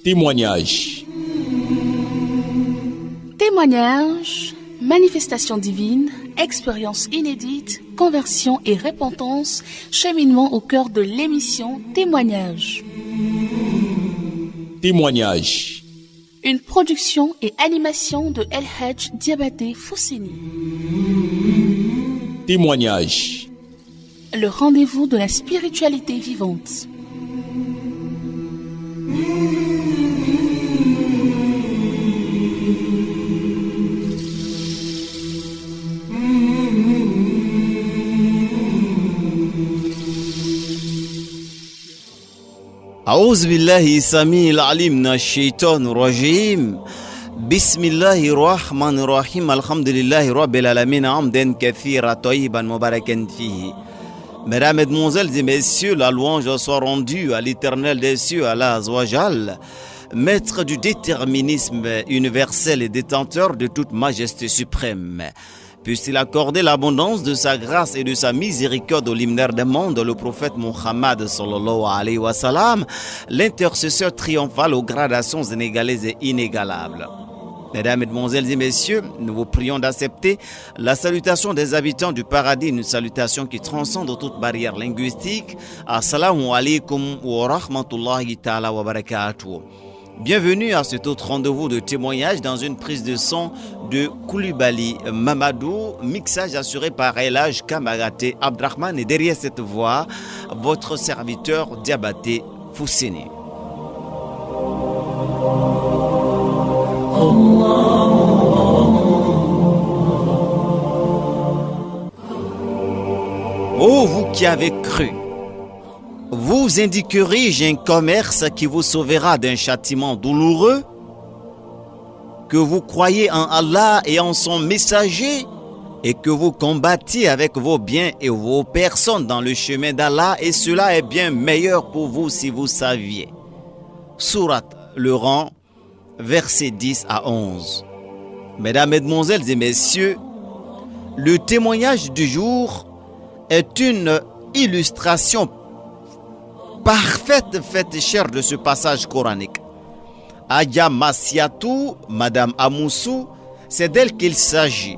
Témoignage. Témoignage, manifestation divine, expérience inédite, conversion et repentance, cheminement au cœur de l'émission Témoignage. Témoignage. Une production et animation de El Hadj Diabaté Fousseni. Témoignage. Le rendez-vous de la spiritualité vivante. أعوذ بالله السميع العليم من الشيطان الرجيم بسم الله الرحمن الرحيم الحمد لله رب العالمين حمدا كثيرا طيبا مباركا فيه. Mesdames, Mesdemoiselles et Messieurs, la louange soit rendue à l'Éternel des cieux, Allah Azza wa Jal, maître du déterminisme universel et détenteur de toute majesté suprême. Puisse-t-il accorder l'abondance de sa grâce et de sa miséricorde au luminaire des mondes, le prophète Muhammad sallallahu alayhi wa sallam, l'intercesseur triomphal aux gradations inégalées et inégalables. Mesdames, Mesdemoiselles et Messieurs, nous vous prions d'accepter la salutation des habitants du paradis, une salutation qui transcende toute barrière linguistique. Assalamu alaikum wa rahmatullahi ta'ala wa barakatuh. Bienvenue à cet autre rendez-vous de témoignage dans une prise de son de Koulibaly Mamadou, mixage assuré par El Hadj Kamagaté Abdrahman et derrière cette voix, votre serviteur Diabaté Fousseni. Oh, vous qui avez cru, vous indiquerai-je un commerce qui vous sauvera d'un châtiment douloureux? Que vous croyez en Allah et en son messager et que vous combattiez avec vos biens et vos personnes dans le chemin d'Allah, et cela est bien meilleur pour vous si vous saviez. Sourate le rang, versets 10 à 11. Mesdames, Mesdemoiselles et Messieurs, le témoignage du jour est une illustration parfaite faite chère de ce passage coranique. Adja Massiatou, Madame Amoussou, c'est d'elle qu'il s'agit.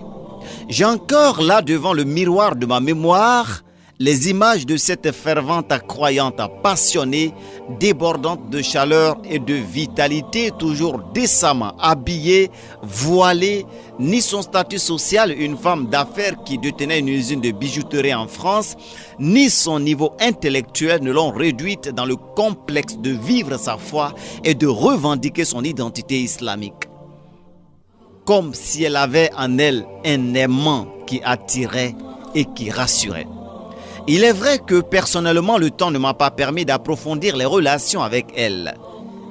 J'ai encore là devant le miroir de ma mémoire les images de cette fervente croyante passionnée, débordante de chaleur et de vitalité, toujours décemment habillée, voilée, ni son statut social, une femme d'affaires qui détenait une usine de bijouterie en France, ni son niveau intellectuel ne l'ont réduite dans le complexe de vivre sa foi et de revendiquer son identité islamique. Comme si elle avait en elle un aimant qui attirait et qui rassurait. Il est vrai que personnellement, le temps ne m'a pas permis d'approfondir les relations avec elle.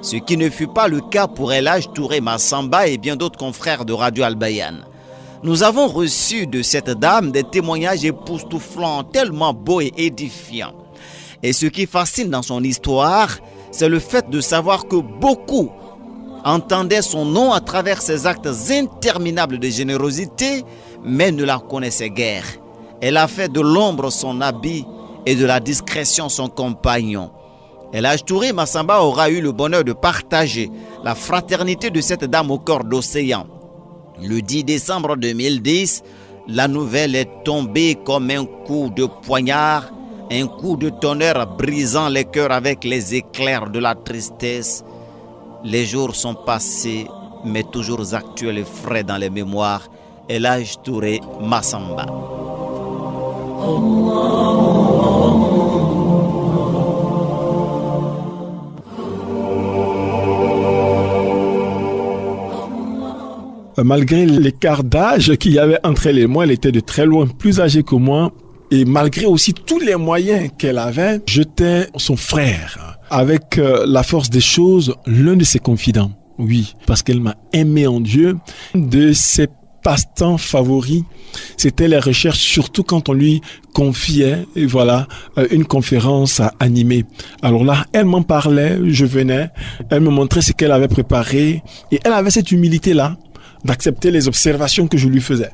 Ce qui ne fut pas le cas pour El Hadj Touré Massamba et bien d'autres confrères de Radio Al-Bayan. Nous avons reçu de cette dame des témoignages époustouflants, tellement beaux et édifiants. Et ce qui fascine dans son histoire, c'est le fait de savoir que beaucoup entendaient son nom à travers ses actes interminables de générosité, mais ne la connaissaient guère. Elle a fait de l'ombre son habit et de la discrétion son compagnon. El Hadj Touré Massamba aura eu le bonheur de partager la fraternité de cette dame au cœur d'océan. Le 10 décembre 2010, la nouvelle est tombée comme un coup de poignard, un coup de tonnerre brisant les cœurs avec les éclairs de la tristesse. Les jours sont passés, mais toujours actuels et frais dans les mémoires. El Hadj Touré Massamba. Malgré l'écart d'âge qu'il y avait entre elle et moi, elle était de très loin plus âgée que moi. Et malgré aussi tous les moyens qu'elle avait, j'étais son frère. Avec la force des choses, l'un de ses confidents. Oui, parce qu'elle m'a aimé en Dieu. De ses passe-temps favoris, c'était les recherches, surtout quand on lui confiait, et voilà, une conférence à animer. Alors là, elle m'en parlait, je venais, elle me montrait ce qu'elle avait préparé, et elle avait cette humilité-là d'accepter les observations que je lui faisais.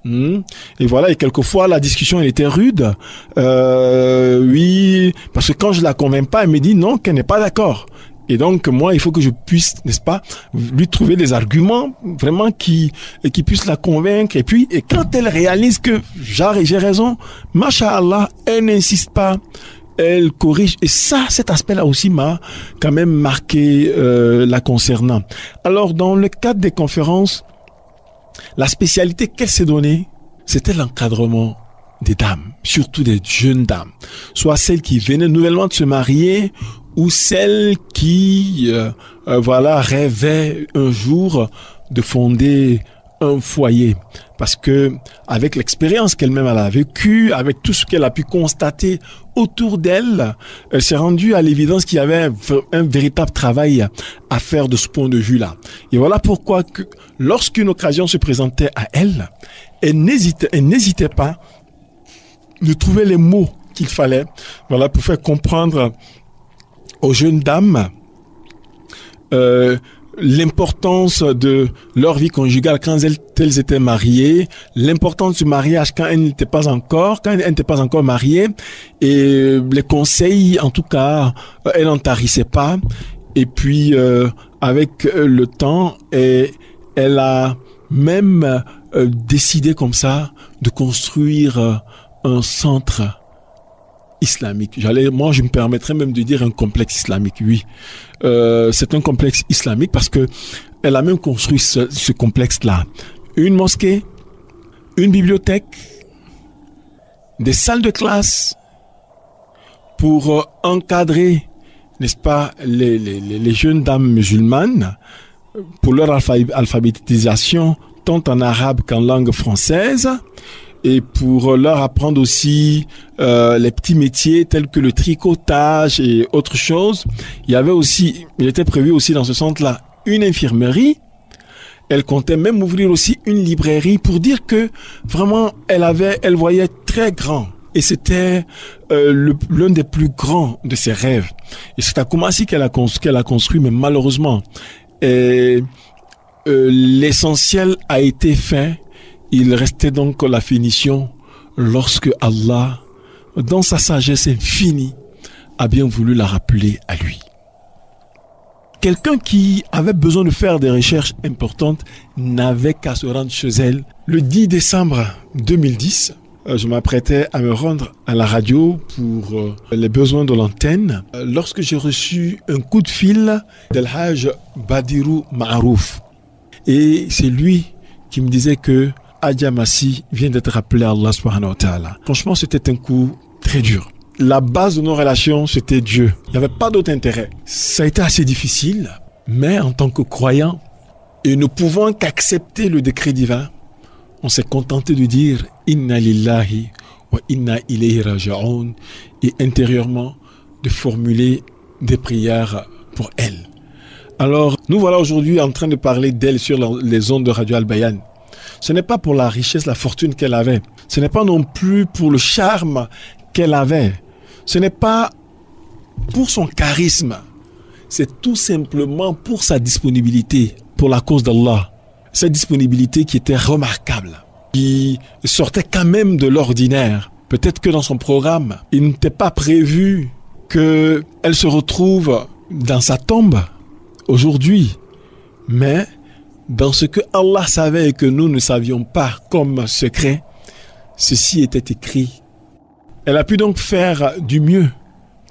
Et voilà, et quelquefois la discussion elle était rude. Oui, parce que quand je la convainc pas, elle me dit non, qu'elle n'est pas d'accord. Et donc, moi, il faut que je puisse, n'est-ce pas, lui trouver des arguments vraiment qui puissent la convaincre. Et puis, quand elle réalise que j'ai raison, Masha'Allah, elle n'insiste pas, elle corrige. Et ça, cet aspect-là aussi m'a quand même marqué la concernant. Alors, dans le cadre des conférences, la spécialité qu'elle s'est donnée, c'était l'encadrement des dames, surtout des jeunes dames, soit celles qui venaient nouvellement de se marier ou celles qui rêvaient un jour de fonder un foyer. Parce que avec l'expérience qu'elle-même elle a vécue, avec tout ce qu'elle a pu constater autour d'elle, elle s'est rendue à l'évidence qu'il y avait un véritable travail à faire de ce point de vue-là. Et voilà pourquoi que lorsqu'une occasion se présentait à elle, elle n'hésitait pas de trouver les mots qu'il fallait, pour faire comprendre aux jeunes dames l'importance de leur vie conjugale quand elles étaient mariées, l'importance du mariage quand elles n'étaient pas encore mariées, et les conseils, en tout cas, elle n'en tarissait pas. Et puis, avec le temps, elle a même décidé comme ça de construire un centre islamique. Je me permettrais même de dire un complexe islamique, oui. C'est un complexe islamique parce que elle a même construit ce complexe-là. Une mosquée, une bibliothèque, des salles de classe pour encadrer, n'est-ce pas, les jeunes dames musulmanes pour leur alphabétisation tant en arabe qu'en langue française, et pour leur apprendre aussi les petits métiers tels que le tricotage et autres choses. Il était prévu aussi dans ce centre-là une infirmerie. Elle comptait même ouvrir aussi une librairie pour dire que vraiment elle voyait très grand. Et c'était l'un des plus grands de ses rêves. Et c'est à Koumassi qu'elle a construit, mais malheureusement, l'essentiel a été fait. Il restait donc la finition lorsque Allah, dans sa sagesse infinie, a bien voulu la rappeler à lui. Quelqu'un qui avait besoin de faire des recherches importantes n'avait qu'à se rendre chez elle. Le 10 décembre 2010, je m'apprêtais à me rendre à la radio pour les besoins de l'antenne lorsque j'ai reçu un coup de fil d'El Hajj Badirou Ma'arouf. Et c'est lui qui me disait que Adja Massi vient d'être appelé à Allah subhanahu wa ta'ala. Franchement, c'était un coup très dur. La base de nos relations, c'était Dieu. Il n'y avait pas d'autre intérêt. Ça a été assez difficile, mais en tant que croyant, et ne pouvant qu'accepter le décret divin, on s'est contenté de dire « Inna lillahi wa inna ilayhi raji'un » et intérieurement de formuler des prières pour elle. Alors, nous voilà aujourd'hui en train de parler d'elle sur les ondes de Radio Al-Bayan. Ce n'est pas pour la richesse, la fortune qu'elle avait. Ce n'est pas non plus pour le charme qu'elle avait. Ce n'est pas pour son charisme. C'est tout simplement pour sa disponibilité, pour la cause d'Allah. Cette disponibilité qui était remarquable, qui sortait quand même de l'ordinaire. Peut-être que dans son programme, il n'était pas prévu qu'elle se retrouve dans sa tombe aujourd'hui. Mais dans ce que Allah savait et que nous ne savions pas comme secret, ceci était écrit. Elle a pu donc faire du mieux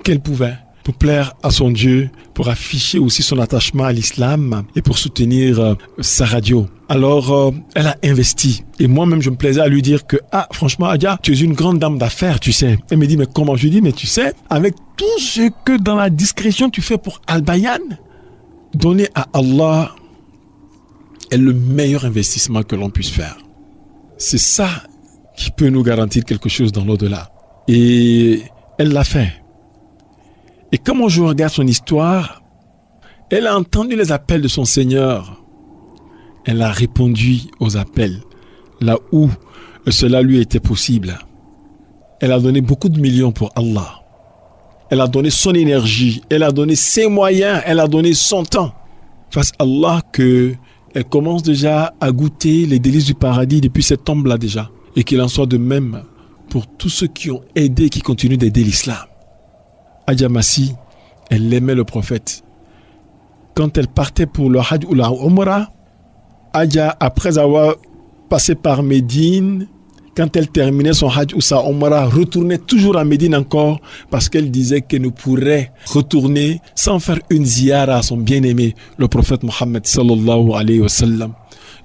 qu'elle pouvait pour plaire à son Dieu, pour afficher aussi son attachement à l'islam et pour soutenir sa radio. Alors, elle a investi. Et moi-même, je me plaisais à lui dire que, franchement, Adja, tu es une grande dame d'affaires, tu sais. Elle me dit, mais comment? Je lui dis, mais tu sais, avec tout ce que dans la discrétion tu fais pour Al-Bayan, donner à Allah est le meilleur investissement que l'on puisse faire. C'est ça qui peut nous garantir quelque chose dans l'au-delà. Et elle l'a fait. Et comme je regarde son histoire, elle a entendu les appels de son Seigneur. Elle a répondu aux appels là où cela lui était possible. Elle a donné beaucoup de millions pour Allah. Elle a donné son énergie, elle a donné ses moyens, elle a donné son temps. Face à Allah que elle commence déjà à goûter les délices du paradis depuis cette tombe-là déjà. Et qu'il en soit de même pour tous ceux qui ont aidé, qui continuent d'aider l'islam. Adja Massi, elle aimait le prophète. quand elle partait pour le Hajj ou la Umrah, Adja, après avoir passé par Médine, quand elle terminait son Hajj ou sa Umrah, retournait toujours à Médine encore parce qu'elle disait qu'elle ne pourrait retourner sans faire une ziyara à son bien-aimé, le prophète Mohammed sallallahu alayhi wa sallam.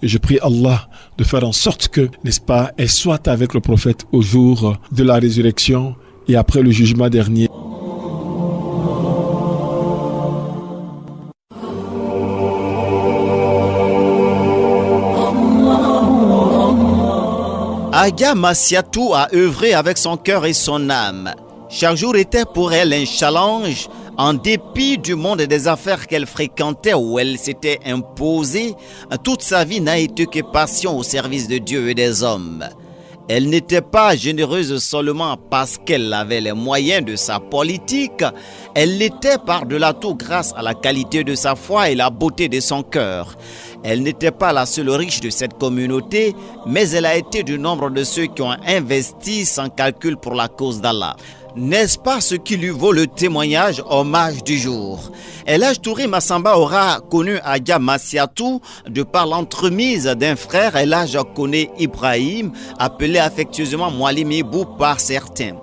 Et je prie Allah de faire en sorte que, n'est-ce pas, elle soit avec le prophète au jour de la résurrection et après le jugement dernier. Adja Massiatou a œuvré avec son cœur et son âme. Chaque jour était pour elle un challenge. En dépit du monde des affaires qu'elle fréquentait où elle s'était imposée, toute sa vie n'a été que passion au service de Dieu et des hommes. Elle n'était pas généreuse seulement parce qu'elle avait les moyens de sa politique, elle l'était par-delà tout grâce à la qualité de sa foi et la beauté de son cœur. Elle n'était pas la seule riche de cette communauté, mais elle a été du nombre de ceux qui ont investi sans calcul pour la cause d'Allah. N'est-ce pas ce qui lui vaut le témoignage hommage du jour? El Hadj Touré Massamba aura connu Adja Massiatou de par l'entremise d'un frère, El Hadj Koné Ibrahim, appelé affectueusement Moualim Ibou par certains.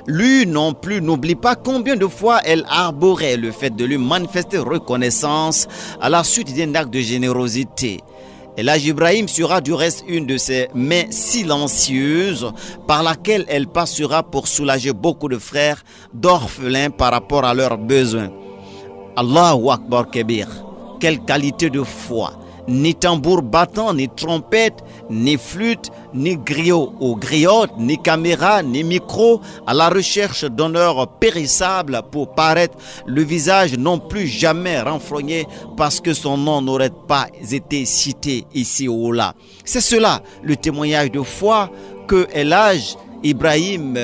Lui non plus n'oublie pas combien de fois elle arborait le fait de lui manifester reconnaissance à la suite d'un acte de générosité. El Hadj Ibrahim sera du reste une de ces mains silencieuses par laquelle elle passera pour soulager beaucoup de frères d'orphelins par rapport à leurs besoins. Allahu Akbar Kebir, quelle qualité de foi! Ni tambour battant, ni trompette, ni flûte, ni griot ou griotte, ni caméra, ni micro, à la recherche d'honneurs périssables pour paraître le visage non plus jamais renfrogné parce que son nom n'aurait pas été cité ici ou là. C'est cela le témoignage de foi que El Hadj Ibrahim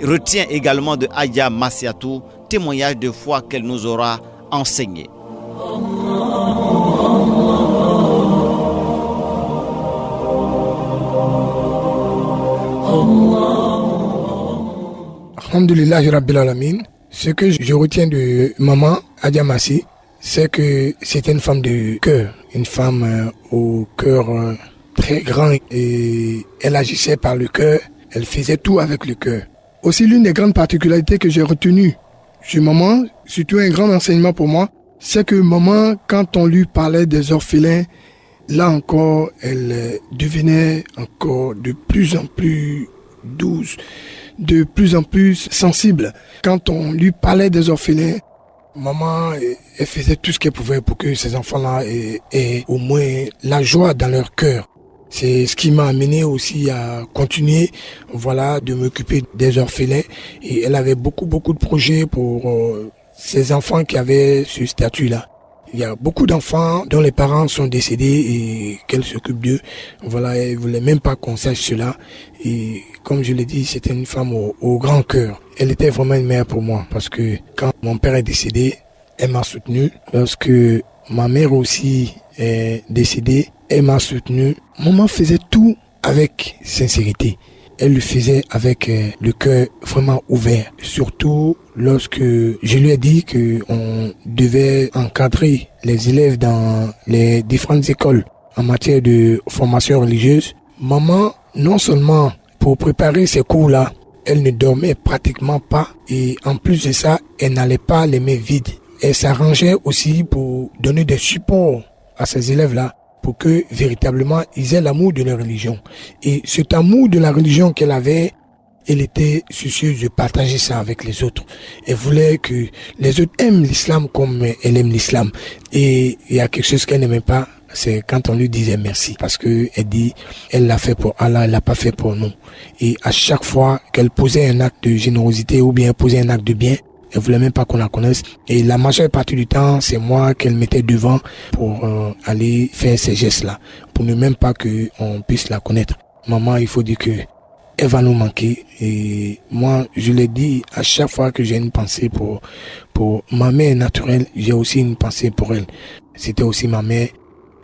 retient également de Adja Massiatou, témoignage de foi qu'elle nous aura enseigné. Alhamdulillah Rabbil Alamin. Ce que je retiens de maman Adja Massi, c'est que c'était une femme de cœur, une femme au cœur très grand et elle agissait par le cœur, elle faisait tout avec le cœur. Aussi l'une des grandes particularités que j'ai retenues chez maman, surtout un grand enseignement pour moi, c'est que maman, quand on lui parlait des orphelins, là encore, elle devenait encore de plus en plus douce, de plus en plus sensible. Quand on lui parlait des orphelins, maman, elle faisait tout ce qu'elle pouvait pour que ces enfants-là aient au moins la joie dans leur cœur. C'est ce qui m'a amené aussi à continuer, voilà, de m'occuper des orphelins. Et elle avait beaucoup de projets pour ces enfants qui avaient ce statut-là. Il y a beaucoup d'enfants dont les parents sont décédés et qu'elle s'occupe d'eux. Voilà, elle voulait même pas qu'on sache cela. Et comme je l'ai dit, c'était une femme au grand cœur. Elle était vraiment une mère pour moi parce que quand mon père est décédé, elle m'a soutenu. Lorsque ma mère aussi est décédée, elle m'a soutenu. Maman faisait tout avec sincérité. Elle le faisait avec le cœur vraiment ouvert. Surtout lorsque je lui ai dit qu'on devait encadrer les élèves dans les différentes écoles en matière de formation religieuse. Maman, non seulement pour préparer ces cours-là, elle ne dormait pratiquement pas. Et en plus de ça, elle n'allait pas les mains vides. Elle s'arrangeait aussi pour donner des supports à ces élèves-là, pour que véritablement ils aient l'amour de leur religion. Et cet amour de la religion qu'elle avait, elle était soucieuse de partager ça avec les autres. Elle voulait que les autres aiment l'islam comme elle aime l'islam. Et il y a quelque chose qu'elle n'aimait pas, c'est quand on lui disait merci. Parce que elle dit, elle l'a fait pour Allah, elle l'a pas fait pour nous. Et à chaque fois qu'elle posait un acte de générosité ou bien posait un acte de bien, elle voulait même pas qu'on la connaisse. Et la majeure partie du temps, c'est moi qu'elle mettait devant pour aller faire ces gestes-là. Pour ne même pas qu'on puisse la connaître. Maman, il faut dire que elle va nous manquer. Et moi, je l'ai dit, à chaque fois que j'ai une pensée pour ma mère naturelle, j'ai aussi une pensée pour elle. C'était aussi ma mère.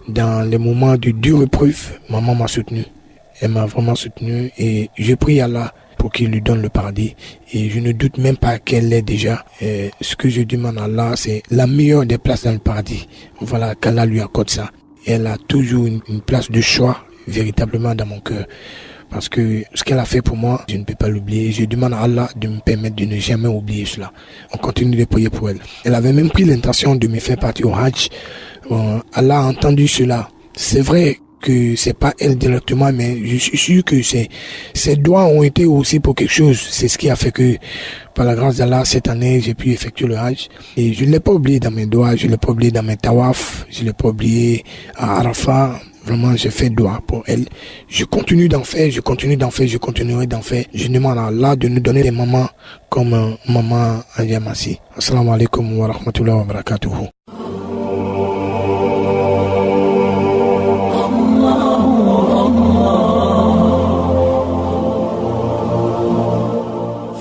Dans les moments de dure épreuve, maman m'a soutenu. Elle m'a vraiment soutenu et je prie Allah pour qu'il lui donne le paradis. Et je ne doute même pas qu'elle l'ait déjà. Ce que je demande à Allah, c'est la meilleure des places dans le paradis. Voilà, qu'Allah lui accorde ça. Et elle a toujours une place de choix véritablement dans mon cœur. Parce que ce qu'elle a fait pour moi, je ne peux pas l'oublier. Je demande à Allah de me permettre de ne jamais oublier cela. On continue de prier pour elle. Elle avait même pris l'intention de me faire partir au Hajj. Allah a entendu cela. C'est vrai que c'est pas elle directement, mais je suis sûr que ses doigts ont été aussi pour quelque chose. C'est ce qui a fait que, par la grâce d'Allah, cette année, j'ai pu effectuer le Hajj. Et je ne l'ai pas oublié dans mes doigts, je ne l'ai pas oublié dans mes tawaf, je ne l'ai pas oublié à Arafat. Vraiment, j'ai fait doigt pour elle. Je continue d'en faire, je continuerai d'en faire. Je demande à Allah de nous donner des mamans comme maman Adja Massi. Assalamu alaikum wa rahmatullahi wa barakatuhu.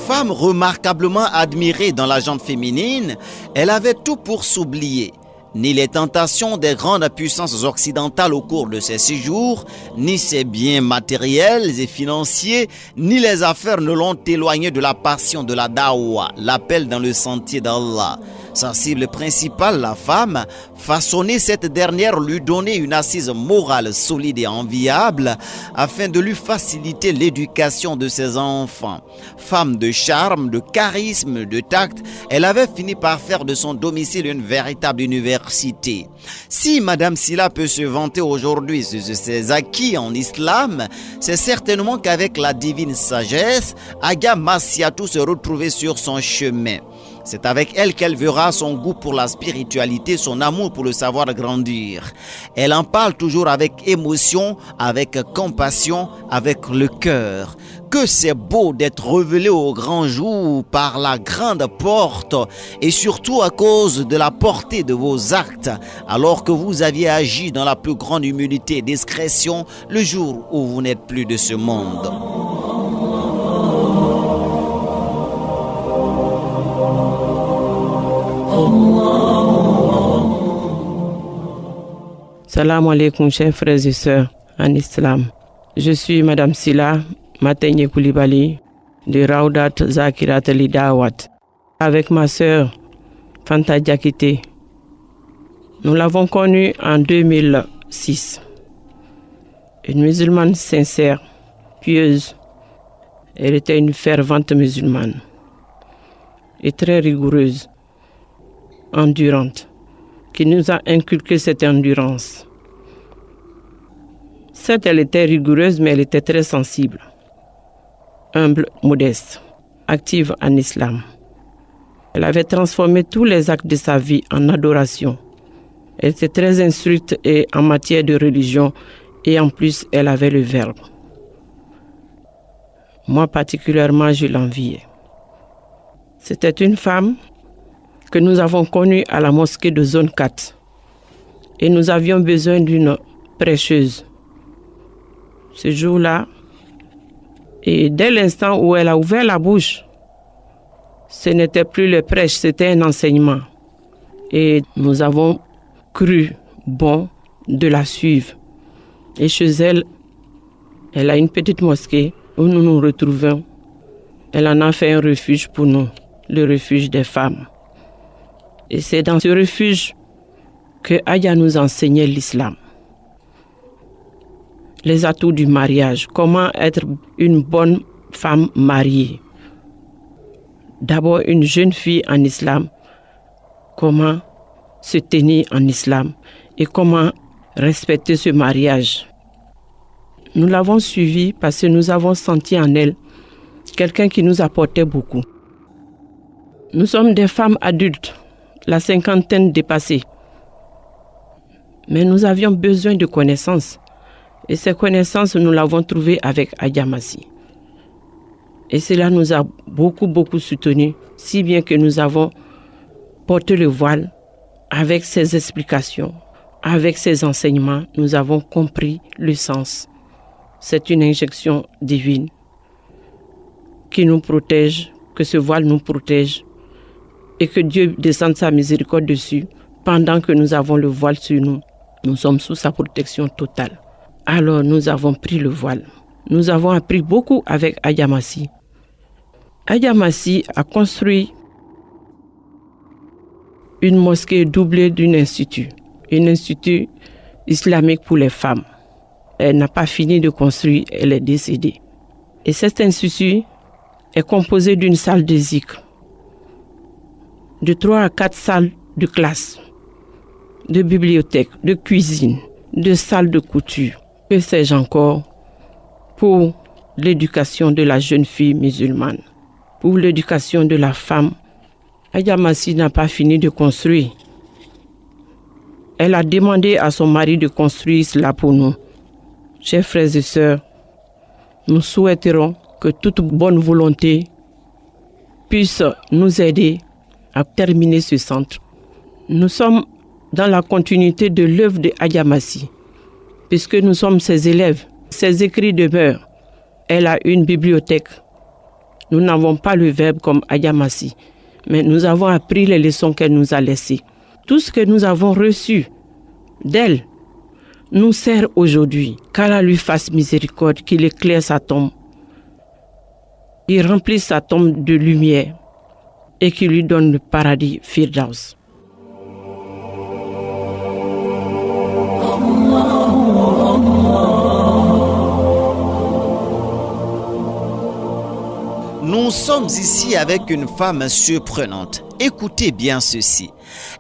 Femme remarquablement admirée dans la gente féminine, elle avait tout pour s'oublier. Ni les tentations des grandes puissances occidentales au cours de ses séjours, ni ses biens matériels et financiers, ni les affaires ne l'ont éloignée de la passion de la dawa, l'appel dans le sentier d'Allah. Sa cible principale, la femme, façonner cette dernière, lui donner une assise morale solide et enviable afin de lui faciliter l'éducation de ses enfants. Femme de charme, de charisme, de tact, elle avait fini par faire de son domicile une véritable université. Si Madame Sylla peut se vanter aujourd'hui de ses acquis en islam, c'est certainement qu'avec la divine sagesse, Adja Massiatou se retrouvait sur son chemin. C'est avec elle qu'elle verra son goût pour la spiritualité, son amour pour le savoir grandir. Elle en parle toujours avec émotion, avec compassion, avec le cœur. Que c'est beau d'être révélé au grand jour par la grande porte et surtout à cause de la portée de vos actes, alors que vous aviez agi dans la plus grande humilité et discrétion le jour où vous n'êtes plus de ce monde. Salam alaikum, chers frères et sœurs en islam. Je suis Madame Sylla Matenye Koulibaly de Rawdat Zakirat Lidawat avec ma sœur Fanta Diakité. Nous l'avons connue en 2006. Une musulmane sincère, pieuse. Elle était une fervente musulmane et très rigoureuse, endurante, qui nous a inculqué cette endurance. Certes, elle était rigoureuse, mais elle était très sensible, humble, modeste, active en islam. Elle avait transformé tous les actes de sa vie en adoration. Elle était très instruite et en matière de religion et en plus, elle avait le verbe. Moi particulièrement, je l'enviais. C'était une femme que nous avons connue à la mosquée de zone 4 et nous avions besoin d'une prêcheuse. Ce jour-là, et dès l'instant où elle a ouvert la bouche, ce n'était plus le prêche, c'était un enseignement. Et nous avons cru bon de la suivre. Et chez elle, elle a une petite mosquée où nous nous retrouvons. Elle en a fait un refuge pour nous, le refuge des femmes. Et c'est dans ce refuge que Adja nous enseignait l'islam. Les atouts du mariage, comment être une bonne femme mariée. D'abord, une jeune fille en islam, comment se tenir en islam et comment respecter ce mariage. Nous l'avons suivie parce que nous avons senti en elle quelqu'un qui nous apportait beaucoup. Nous sommes des femmes adultes, la cinquantaine dépassée. Mais nous avions besoin de connaissances. Et ces connaissances, nous l'avons trouvées avec Adja Massi. Et cela nous a beaucoup soutenus, si bien que nous avons porté le voile avec ses explications, avec ses enseignements. Nous avons compris le sens. C'est une injection divine qui nous protège, que ce voile nous protège et que Dieu descende sa miséricorde dessus. Pendant que nous avons le voile sur nous, nous sommes sous sa protection totale. Alors nous avons pris le voile. Nous avons appris beaucoup avec Adja Massi. Adja Massi a construit une mosquée doublée d'un institut islamique pour les femmes. Elle n'a pas fini de construire, elle est décédée. Et cet institut est composé d'une salle de zikr, de 3 à 4 salles de classe, de bibliothèque, de cuisine, de salles de couture, que sais-je encore, pour l'éducation de la jeune fille musulmane, pour l'éducation de la femme. Adja Massi n'a pas fini de construire. Elle a demandé à son mari de construire cela pour nous. Chers frères et sœurs, nous souhaiterons que toute bonne volonté puisse nous aider à terminer ce centre. Nous sommes dans la continuité de l'œuvre de Adja Massi, puisque nous sommes ses élèves. Ses écrits demeurent. Elle a une bibliothèque. Nous n'avons pas le verbe comme Adja Massi, mais nous avons appris les leçons qu'elle nous a laissées. Tout ce que nous avons reçu d'elle nous sert aujourd'hui. Qu'Allah lui fasse miséricorde, qu'il éclaire sa tombe, qu'il remplisse sa tombe de lumière et qu'il lui donne le paradis Firdaus. Nous sommes ici avec une femme surprenante. Écoutez bien ceci.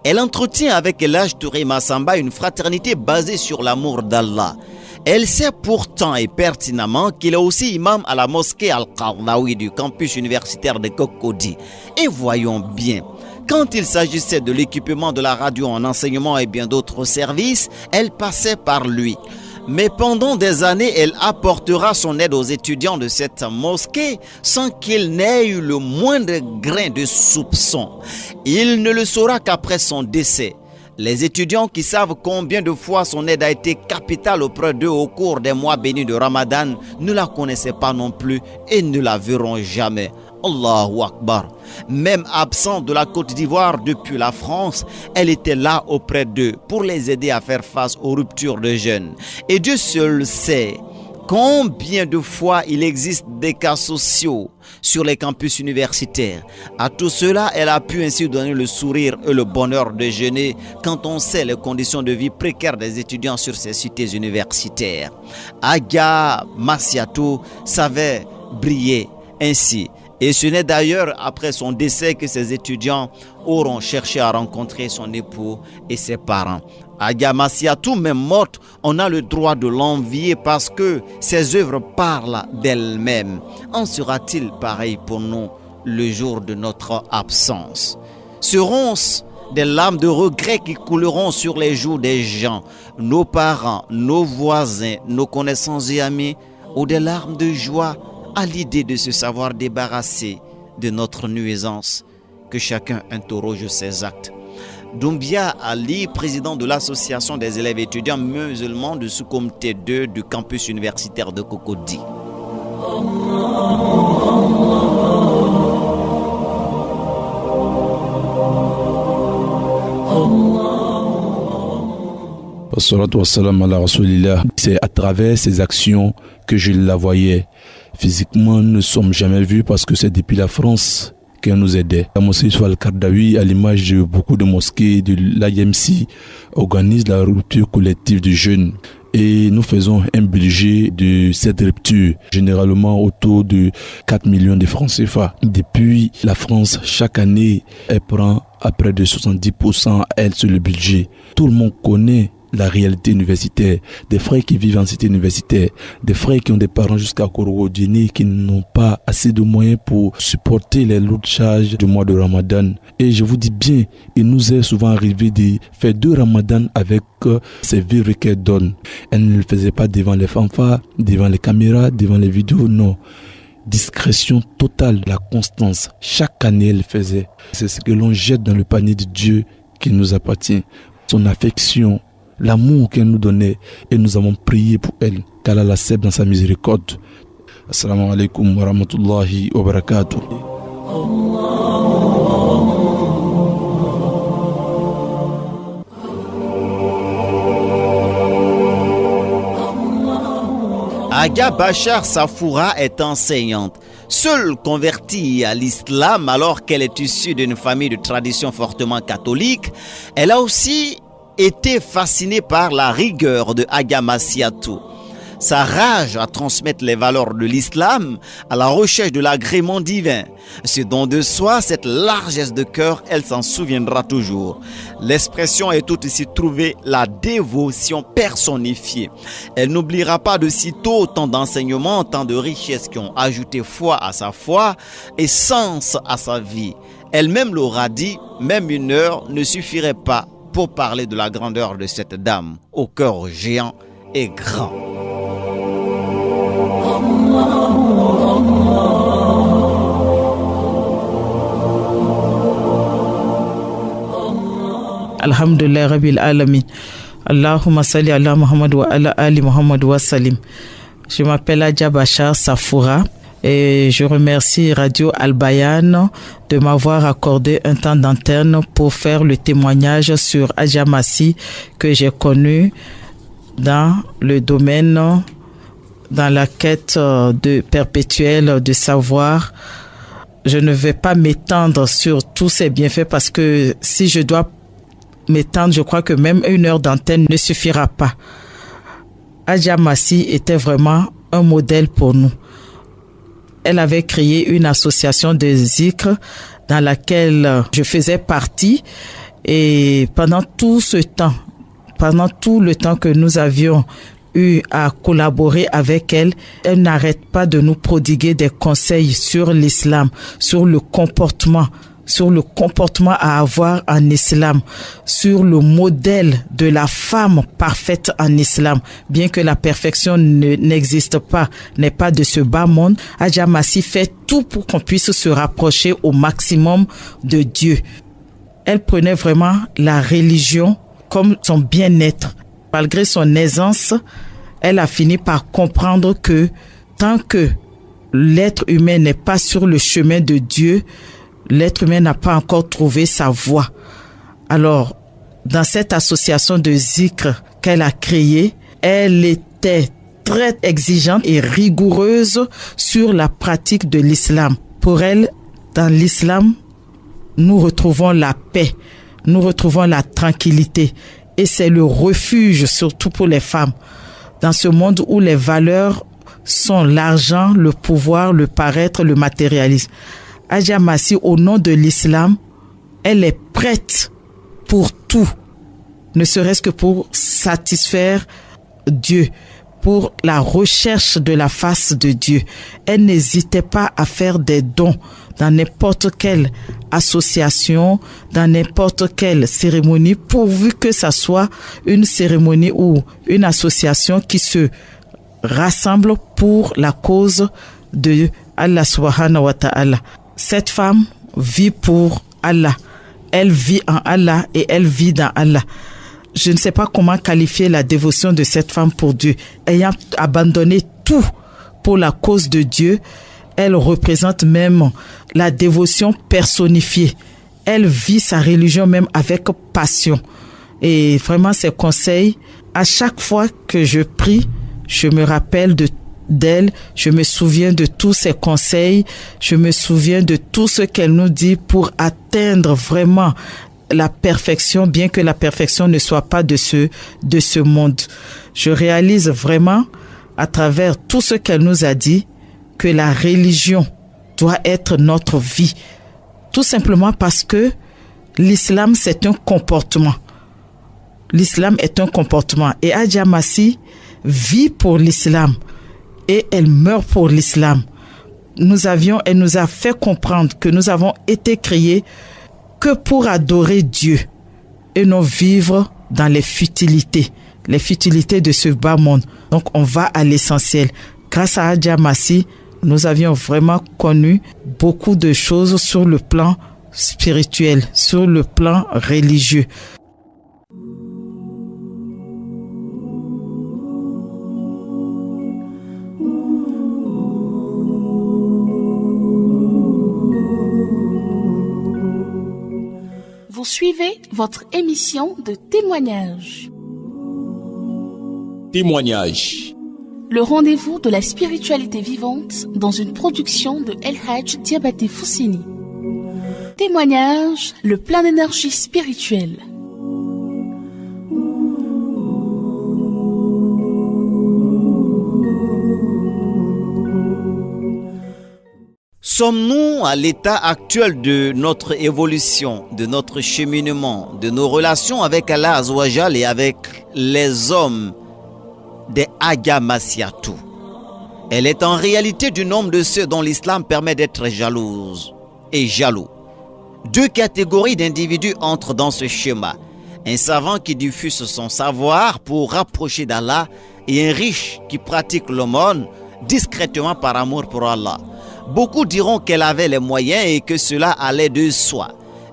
Elle entretient avec El Hadj Touré Massamba une fraternité basée sur l'amour d'Allah. Elle sait pourtant et pertinemment qu'il est aussi imam à la mosquée Al-Qardawi du campus universitaire de Cocody. Et voyons bien, quand il s'agissait de l'équipement de la radio en enseignement et bien d'autres services, elle passait par lui. Mais pendant des années, elle apportera son aide aux étudiants de cette mosquée sans qu'il n'ait eu le moindre grain de soupçon. Il ne le saura qu'après son décès. Les étudiants qui savent combien de fois son aide a été capitale auprès d'eux au cours des mois bénis de Ramadan ne la connaissaient pas non plus et ne la verront jamais. Allahu Akbar. Même absente de la Côte d'Ivoire depuis la France, elle était là auprès d'eux pour les aider à faire face aux ruptures de jeunes. Et Dieu seul sait combien de fois il existe des cas sociaux sur les campus universitaires. À tout cela, elle a pu ainsi donner le sourire et le bonheur de jeûner quand on sait les conditions de vie précaires des étudiants sur ces cités universitaires. Adja Massiatou savait briller ainsi. Et ce n'est d'ailleurs après son décès que ses étudiants auront cherché à rencontrer son époux et ses parents. Adja Massiatou, même morte, on a le droit de l'envier parce que ses œuvres parlent d'elles-mêmes. En sera-t-il pareil pour nous le jour de notre absence? Seront-ce des larmes de regret qui couleront sur les joues des gens, nos parents, nos voisins, nos connaissances et amis, ou des larmes de joie à l'idée de se savoir débarrasser de notre nuisance? Que chacun interroge ses actes. Doumbia Ali, président de l'association des élèves étudiants musulmans du sous-comité 2 du campus universitaire de Cocody. C'est à travers ces actions que je la voyais. Physiquement, nous ne sommes jamais vus parce que c'est depuis la France qu'elle nous aidait. La mosquée Al-Qardawi, à l'image de beaucoup de mosquées de l'IMC, organise la rupture collective de jeunes. Et nous faisons un budget de cette rupture, généralement autour de 4 millions de francs CFA. Depuis la France, chaque année, elle prend à près de 70% elle sur le budget. Tout le monde connaît la réalité universitaire, des frères qui vivent en cité universitaire, des frères qui ont des parents jusqu'à Korogodini qui n'ont pas assez de moyens pour supporter les lourdes charges du mois de Ramadan. Et je vous dis bien, il nous est souvent arrivé de faire 2 Ramadan avec ces vivres qu'elle donne. Elle ne le faisait pas devant les fanfares, devant les caméras, devant les vidéos, non. Discrétion totale, la constance. Chaque année, elle faisait. C'est ce que l'on jette dans le panier de Dieu qui nous appartient. Son affection, l'amour qu'elle nous donnait, et nous avons prié pour elle, qu'Allah l'accepte dans sa miséricorde. Assalamu alaikum wa rahmatullahi wa barakatuh. Adja Bachar Safoura est enseignante. Seule convertie à l'islam alors qu'elle est issue d'une famille de tradition fortement catholique, elle a aussi été fascinée par la rigueur de Hadja Massiatou. Sa rage à transmettre les valeurs de l'islam à la recherche de l'agrément divin. Ce don de soi, cette largesse de cœur, elle s'en souviendra toujours. L'expression est tout ici trouvée la dévotion personnifiée. Elle n'oubliera pas de sitôt autant d'enseignements, tant de richesses qui ont ajouté foi à sa foi et sens à sa vie. Elle-même l'aura dit, même 1 heure ne suffirait pas pour parler de la grandeur de cette dame au cœur géant et grand. Alhamdulillah Rabbil Alamin. Allahumma salli ala Muhammad wa ala ali Muhammad wa salim. Je m'appelle Hadja Bachar Safoura et je remercie Radio Al-Bayan de m'avoir accordé un temps d'antenne pour faire le témoignage sur Hadja Massi que j'ai connu dans le domaine, dans la quête de perpétuelle de savoir. Je ne vais pas m'étendre sur tous ces bienfaits parce que si je dois m'étendre, je crois que même 1 heure d'antenne ne suffira pas. Hadja Massi était vraiment un modèle pour nous. Elle avait créé une association de zikr dans laquelle je faisais partie et pendant tout le temps que nous avions eu à collaborer avec elle, elle n'arrête pas de nous prodiguer des conseils sur l'islam, sur le comportement à avoir en islam, sur le modèle de la femme parfaite en islam. Bien que la perfection n'existe pas, n'est pas de ce bas monde, Hadja Massi fait tout pour qu'on puisse se rapprocher au maximum de Dieu. Elle prenait vraiment la religion comme son bien-être. Malgré son aisance, elle a fini par comprendre que tant que l'être humain n'est pas sur le chemin de Dieu, l'être humain n'a pas encore trouvé sa voie. Alors, dans cette association de zikr qu'elle a créée, elle était très exigeante et rigoureuse sur la pratique de l'islam. Pour elle, dans l'islam, nous retrouvons la paix, nous retrouvons la tranquillité. Et c'est le refuge, surtout pour les femmes, dans ce monde où les valeurs sont l'argent, le pouvoir, le paraître, le matérialisme. Hadja Massi, au nom de l'islam, elle est prête pour tout, ne serait-ce que pour satisfaire Dieu, pour la recherche de la face de Dieu. Elle n'hésitait pas à faire des dons dans n'importe quelle association, dans n'importe quelle cérémonie, pourvu que ça soit une cérémonie ou une association qui se rassemble pour la cause de Allah subhanahu wa ta'ala. Cette femme vit pour Allah. Elle vit en Allah et elle vit dans Allah. Je ne sais pas comment qualifier la dévotion de cette femme pour Dieu. Ayant abandonné tout pour la cause de Dieu, elle représente même la dévotion personnifiée. Elle vit sa religion même avec passion. Et vraiment, ses conseils, à chaque fois que je prie, je me rappelle d'elle, je me souviens de tous ses conseils, je me souviens de tout ce qu'elle nous dit pour atteindre vraiment la perfection, bien que la perfection ne soit pas de ce monde. Je réalise vraiment, à travers tout ce qu'elle nous a dit, que la religion doit être notre vie. Tout simplement parce que l'islam, c'est un comportement. L'islam est un comportement. Et Hadja Massi vit pour l'islam et elle meurt pour l'islam. Elle nous a fait comprendre que nous avons été créés que pour adorer Dieu et non vivre dans les futilités de ce bas monde. Donc on va à l'essentiel. Grâce à Hadja Massi, nous avions vraiment connu beaucoup de choses sur le plan spirituel, sur le plan religieux. Vous suivez votre émission de témoignage. Témoignage. le rendez-vous de la spiritualité vivante dans une production de El Hadj Diabaté Fousseni. Témoignage, le plein d'énergie spirituelle. Sommes-nous à l'état actuel de notre évolution, de notre cheminement, de nos relations avec Allah Azawajal et avec les hommes des Aga Massiatou? Elle est en réalité du nombre de ceux dont l'islam permet d'être jalouse et jaloux. Deux catégories d'individus entrent dans ce schéma. Un savant qui diffuse son savoir pour rapprocher d'Allah et un riche qui pratique l'aumône discrètement par amour pour Allah. Beaucoup diront qu'elle avait les moyens et que cela allait de soi.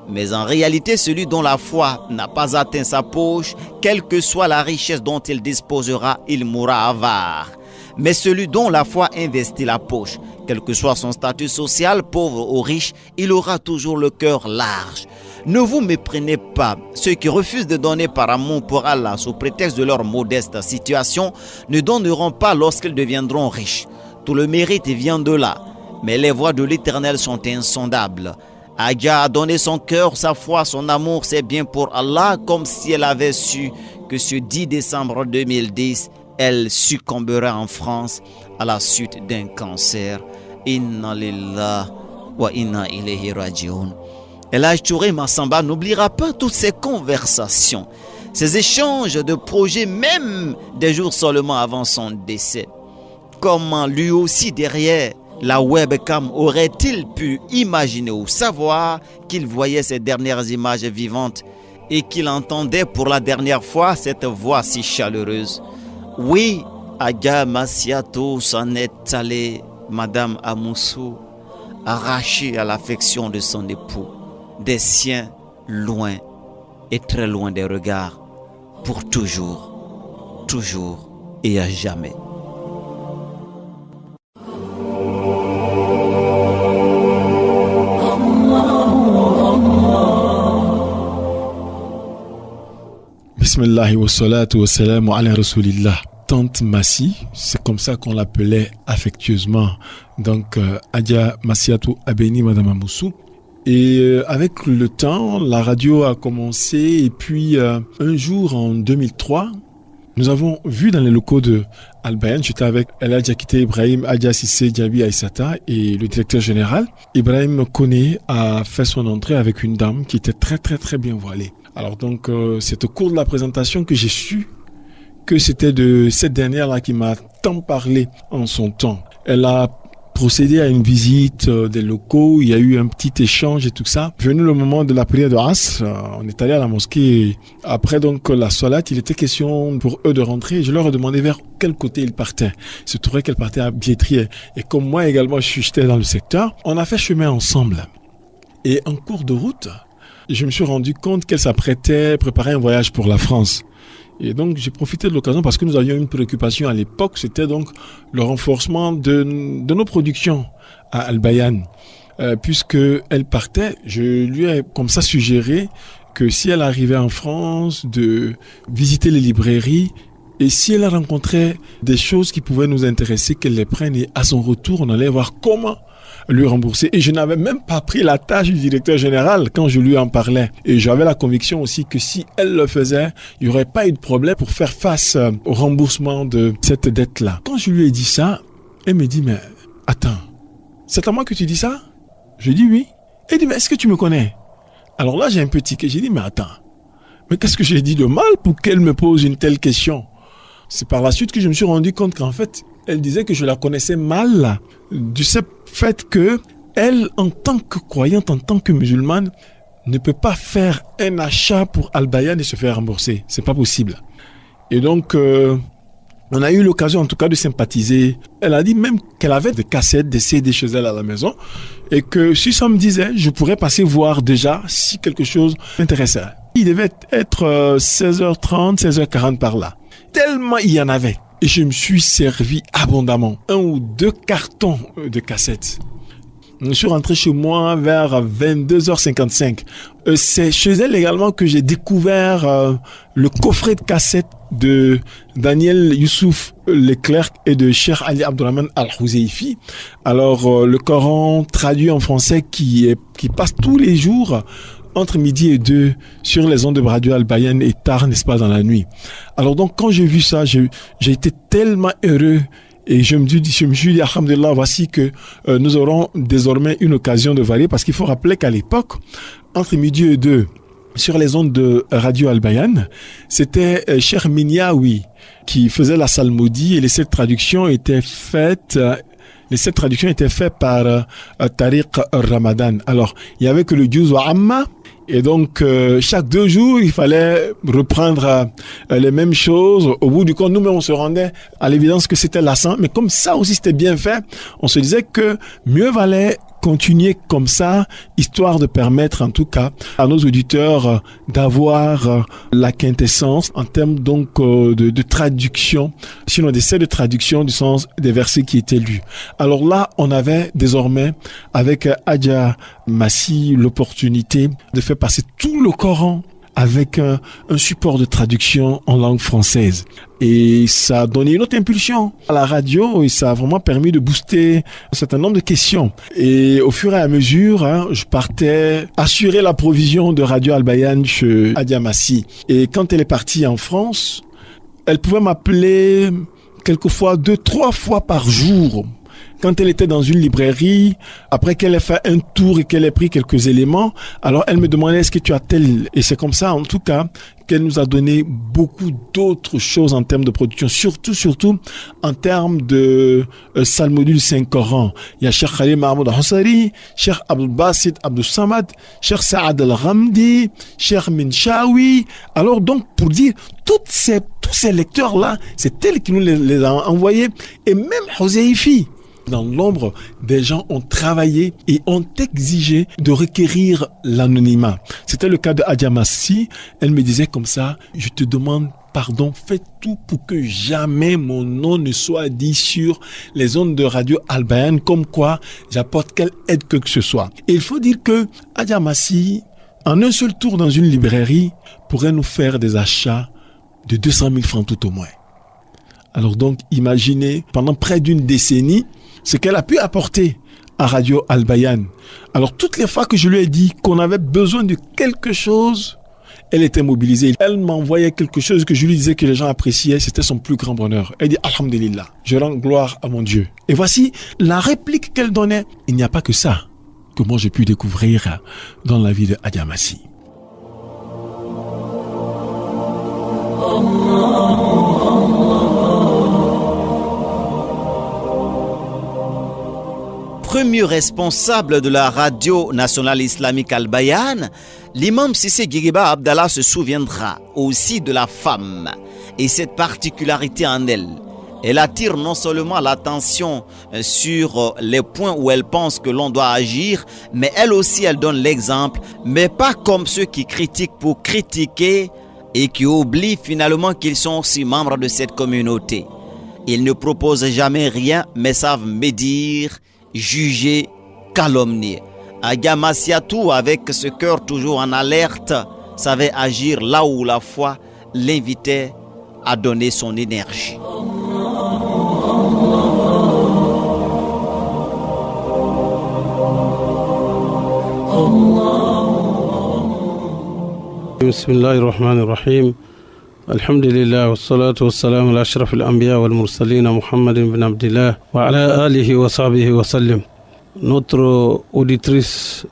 Mais en réalité, celui dont la foi n'a pas atteint sa poche, quelle que soit la richesse dont il disposera, il mourra avare. Mais celui dont la foi investit la poche, quel que soit son statut social, pauvre ou riche, il aura toujours le cœur large. Ne vous méprenez pas. Ceux qui refusent de donner par amour pour Allah sous prétexte de leur modeste situation ne donneront pas lorsqu'ils deviendront riches. Tout le mérite vient de là. Mais les voies de l'Éternel sont insondables. Adja a donné son cœur, sa foi, son amour, ses biens pour Allah, comme si elle avait su que ce 10 décembre 2010, elle succomberait en France à la suite d'un cancer. Inna lillahi wa inna ilayhi raji'un. El Hadj Touré Massamba n'oubliera pas toutes ces conversations, ces échanges de projets, même des jours seulement avant son décès. Comment lui aussi derrière la webcam aurait-il pu imaginer ou savoir qu'il voyait ces dernières images vivantes et qu'il entendait pour la dernière fois cette voix si chaleureuse? Oui, Adja Massiatou s'en est allée, Madame Amoussou, arrachée à l'affection de son époux, des siens loin et très loin des regards, pour toujours, toujours et à jamais. Bismillahi wa salatu wa salamu ala rasulillah. Tante Massi, c'est comme ça qu'on l'appelait affectueusement. Donc, Adja Massiatou Abeni, Madame Amoussou. Et avec le temps, la radio a commencé. Et puis, un jour, en 2003, nous avons vu dans les locaux de Al-Bayan, j'étais avec El Hadj Akité Ibrahim, Adja Sissé Djabi Aïssata et le directeur général. Ibrahim Koné a fait son entrée avec une dame qui était très, très, très bien voilée. Alors donc, c'est au cours de la présentation que j'ai su que c'était de cette dernière-là qui m'a tant parlé en son temps. Elle a procédé à une visite des locaux, il y a eu un petit échange et tout ça. Venu le moment de la prière de Asr, on est allé à la mosquée. Et après donc la salat, il était question pour eux de rentrer. Je leur ai demandé vers quel côté ils partaient. Il se trouvait qu'elle partait à Biétrier. Et comme moi également, j'étais dans le secteur, on a fait chemin ensemble. Et en cours de route, je me suis rendu compte qu'elle s'apprêtait à préparer un voyage pour la France. Et donc, j'ai profité de l'occasion parce que nous avions une préoccupation à l'époque, c'était donc le renforcement de nos productions à Al-Bayan. Puisque elle partait, je lui ai comme ça suggéré que si elle arrivait en France, de visiter les librairies, et si elle rencontrait des choses qui pouvaient nous intéresser, qu'elle les prenne, et à son retour, on allait voir comment lui rembourser. Et je n'avais même pas pris la tâche du directeur général quand je lui en parlais. Et j'avais la conviction aussi que si elle le faisait, il n'y aurait pas eu de problème pour faire face au remboursement de cette dette-là. Quand je lui ai dit ça, elle me dit, mais attends, c'est à moi que tu dis ça? Je dis oui. Elle dit, mais est-ce que tu me connais? Alors là, j'ai un peu tiqué. J'ai dit, mais attends, mais qu'est-ce que j'ai dit de mal pour qu'elle me pose une telle question? C'est par la suite que je me suis rendu compte qu'en fait, elle disait que je la connaissais mal, du fait que elle, en tant que croyante, en tant que musulmane, ne peut pas faire un achat pour Al-Bayan et se faire rembourser. C'est pas possible. Et donc, on a eu l'occasion en tout cas de sympathiser. Elle a dit même qu'elle avait des cassettes, des CD chez elle à la maison et que si ça me disait, je pourrais passer voir déjà si quelque chose m'intéressait. Il devait être 16h30, 16h40 par là. Tellement il y en avait. Et je me suis servi abondamment. 1 ou 2 cartons de cassettes. Je suis rentré chez moi vers 22h55. C'est chez elle également que j'ai découvert le coffret de cassette de Daniel Youssouf Leclerc et de Cheikh Ali Abdurrahman Al-Huzaifi. Alors, le Coran traduit en français qui passe tous les jours entre midi et 2 sur les ondes de Radio Al-Bayan et tard, n'est-ce pas, dans la nuit. Alors donc, quand j'ai vu ça, j'ai été tellement heureux. Et je me suis dit, alhamdulillah, voici que nous aurons désormais une occasion de varier, parce qu'il faut rappeler qu'à l'époque, entre midi et 2, sur les ondes de Radio Al-Bayan, c'était Cheikh Minyawi qui faisait la psalmodie, et les 7 traductions étaient faites par Tariq Ramadan. Alors, il y avait que le Juz wa Amma. Et donc, chaque 2 jours, il fallait reprendre les mêmes choses. Au bout du compte, nous-mêmes, on se rendait à l'évidence que c'était lassant. Mais comme ça aussi, c'était bien fait, on se disait que mieux valait continuer comme ça, histoire de permettre en tout cas à nos auditeurs d'avoir la quintessence en termes donc de traduction, sinon d'essai de traduction du sens des versets qui étaient lus. Alors là, on avait désormais avec Adja Massi l'opportunité de faire passer tout le Coran avec un support de traduction en langue française. Et ça a donné une autre impulsion à la radio et ça a vraiment permis de booster un certain nombre de questions. Et au fur et à mesure, je partais assurer la provision de Radio Al-Bayan chez Adja Massi. Et quand elle est partie en France, elle pouvait m'appeler quelquefois 2-3 fois par jour. Quand elle était dans une librairie, après qu'elle ait fait un tour et qu'elle ait pris quelques éléments, alors elle me demandait est-ce que tu as tel... Et c'est comme ça, en tout cas, qu'elle nous a donné beaucoup d'autres choses en termes de production, surtout en termes de psalmodie du Saint-Coran. Il y a Cheikh Khalil Mahmoud Houssari, Cheikh Abdul Basit Abdul Samad, Cheikh Saad Al-Ghamdi, Cheikh Minshawi. Alors donc, pour dire, tous ces lecteurs-là, c'est elle qui nous les a envoyés. Et même Huzaifi, dans l'ombre, des gens ont travaillé et ont exigé de requérir l'anonymat. C'était le cas de Adja Massi. Elle me disait comme ça, je te demande pardon, fais tout pour que jamais mon nom ne soit dit sur les ondes de Radio Al-Bayan, comme quoi j'apporte quelle aide que ce soit. Et il faut dire que Adja Massi, en un seul tour dans une librairie, pourrait nous faire des achats de 200 000 francs tout au moins. Alors donc, imaginez, pendant près d'une décennie, ce qu'elle a pu apporter à Radio Al-Bayan. Alors, toutes les fois que je lui ai dit qu'on avait besoin de quelque chose, elle était mobilisée. Elle m'envoyait quelque chose que je lui disais que les gens appréciaient. C'était son plus grand bonheur. Elle dit, alhamdulillah, je rends gloire à mon Dieu. Et voici la réplique qu'elle donnait. Il n'y a pas que ça que moi j'ai pu découvrir dans la vie de Adja Massi. Premier responsable de la radio nationale islamique Al-Bayan, l'imam Cissé Guiriba Abdallah se souviendra aussi de la femme et cette particularité en elle. Elle attire non seulement l'attention sur les points où elle pense que l'on doit agir, mais elle aussi elle donne l'exemple, mais pas comme ceux qui critiquent pour critiquer et qui oublient finalement qu'ils sont aussi membres de cette communauté. Ils ne proposent jamais rien, mais savent médire, juger, calomnier. Adja Massiatou, avec ce cœur toujours en alerte, savait agir là où la foi l'invitait à donner son énergie. Bismillahirrahmanirrahim. Alhamdulillah, wassalatu wassalamu ala ashrafil anbiya wal mursalin Muhammad ibn Abdillah wa ala alihi wa sahbihi wa sallim. Notre auditrice,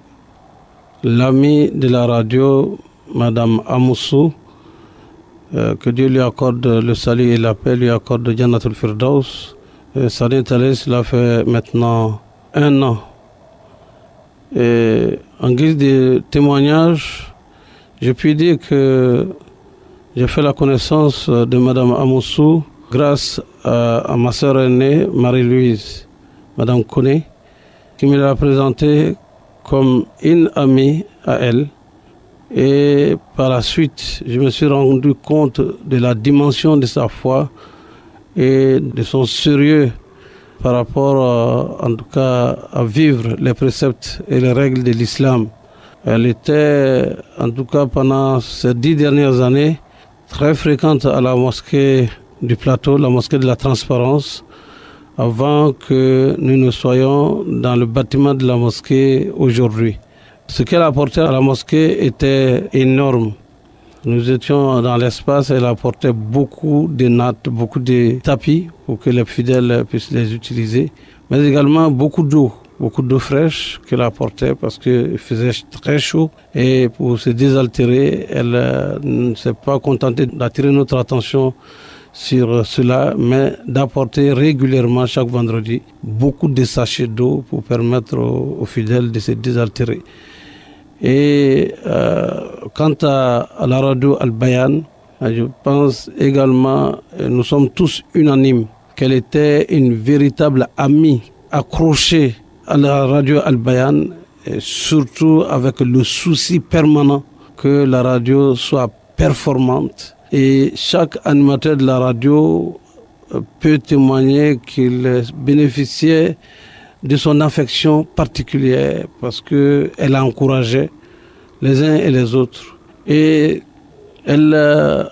l'amie de la radio, Madame Amoussou, que Dieu lui accorde le salut et la paix, lui accorde Jannatul Firdaus. Sadin Thalès, cela fait maintenant 1 an. Et en guise de témoignage, je puis dire que j'ai fait la connaissance de Madame Amoussou grâce à ma sœur aînée, Marie-Louise, Madame Koné, qui me l'a présentée comme une amie à elle. Et par la suite, je me suis rendu compte de la dimension de sa foi et de son sérieux par rapport en tout cas à vivre les préceptes et les règles de l'islam. Elle était en tout cas pendant ces 10 dernières années très fréquente à la mosquée du plateau, la mosquée de la transparence, avant que nous ne soyons dans le bâtiment de la mosquée aujourd'hui. Ce qu'elle apportait à la mosquée était énorme. Nous étions dans l'espace, elle apportait beaucoup de nattes, beaucoup de tapis pour que les fidèles puissent les utiliser, mais également beaucoup d'eau fraîche qu'elle apportait parce qu'il faisait très chaud. Et pour se désaltérer, elle ne s'est pas contentée d'attirer notre attention sur cela, mais d'apporter régulièrement chaque vendredi beaucoup de sachets d'eau pour permettre aux fidèles de se désaltérer. Et quant à la radio Al-Bayan, je pense également, nous sommes tous unanimes, qu'elle était une véritable amie accrochée à la radio Al-Bayan, et surtout avec le souci permanent que la radio soit performante. Et chaque animateur de la radio peut témoigner qu'il bénéficiait de son affection particulière parce qu'elle a encouragé les uns et les autres. Et elle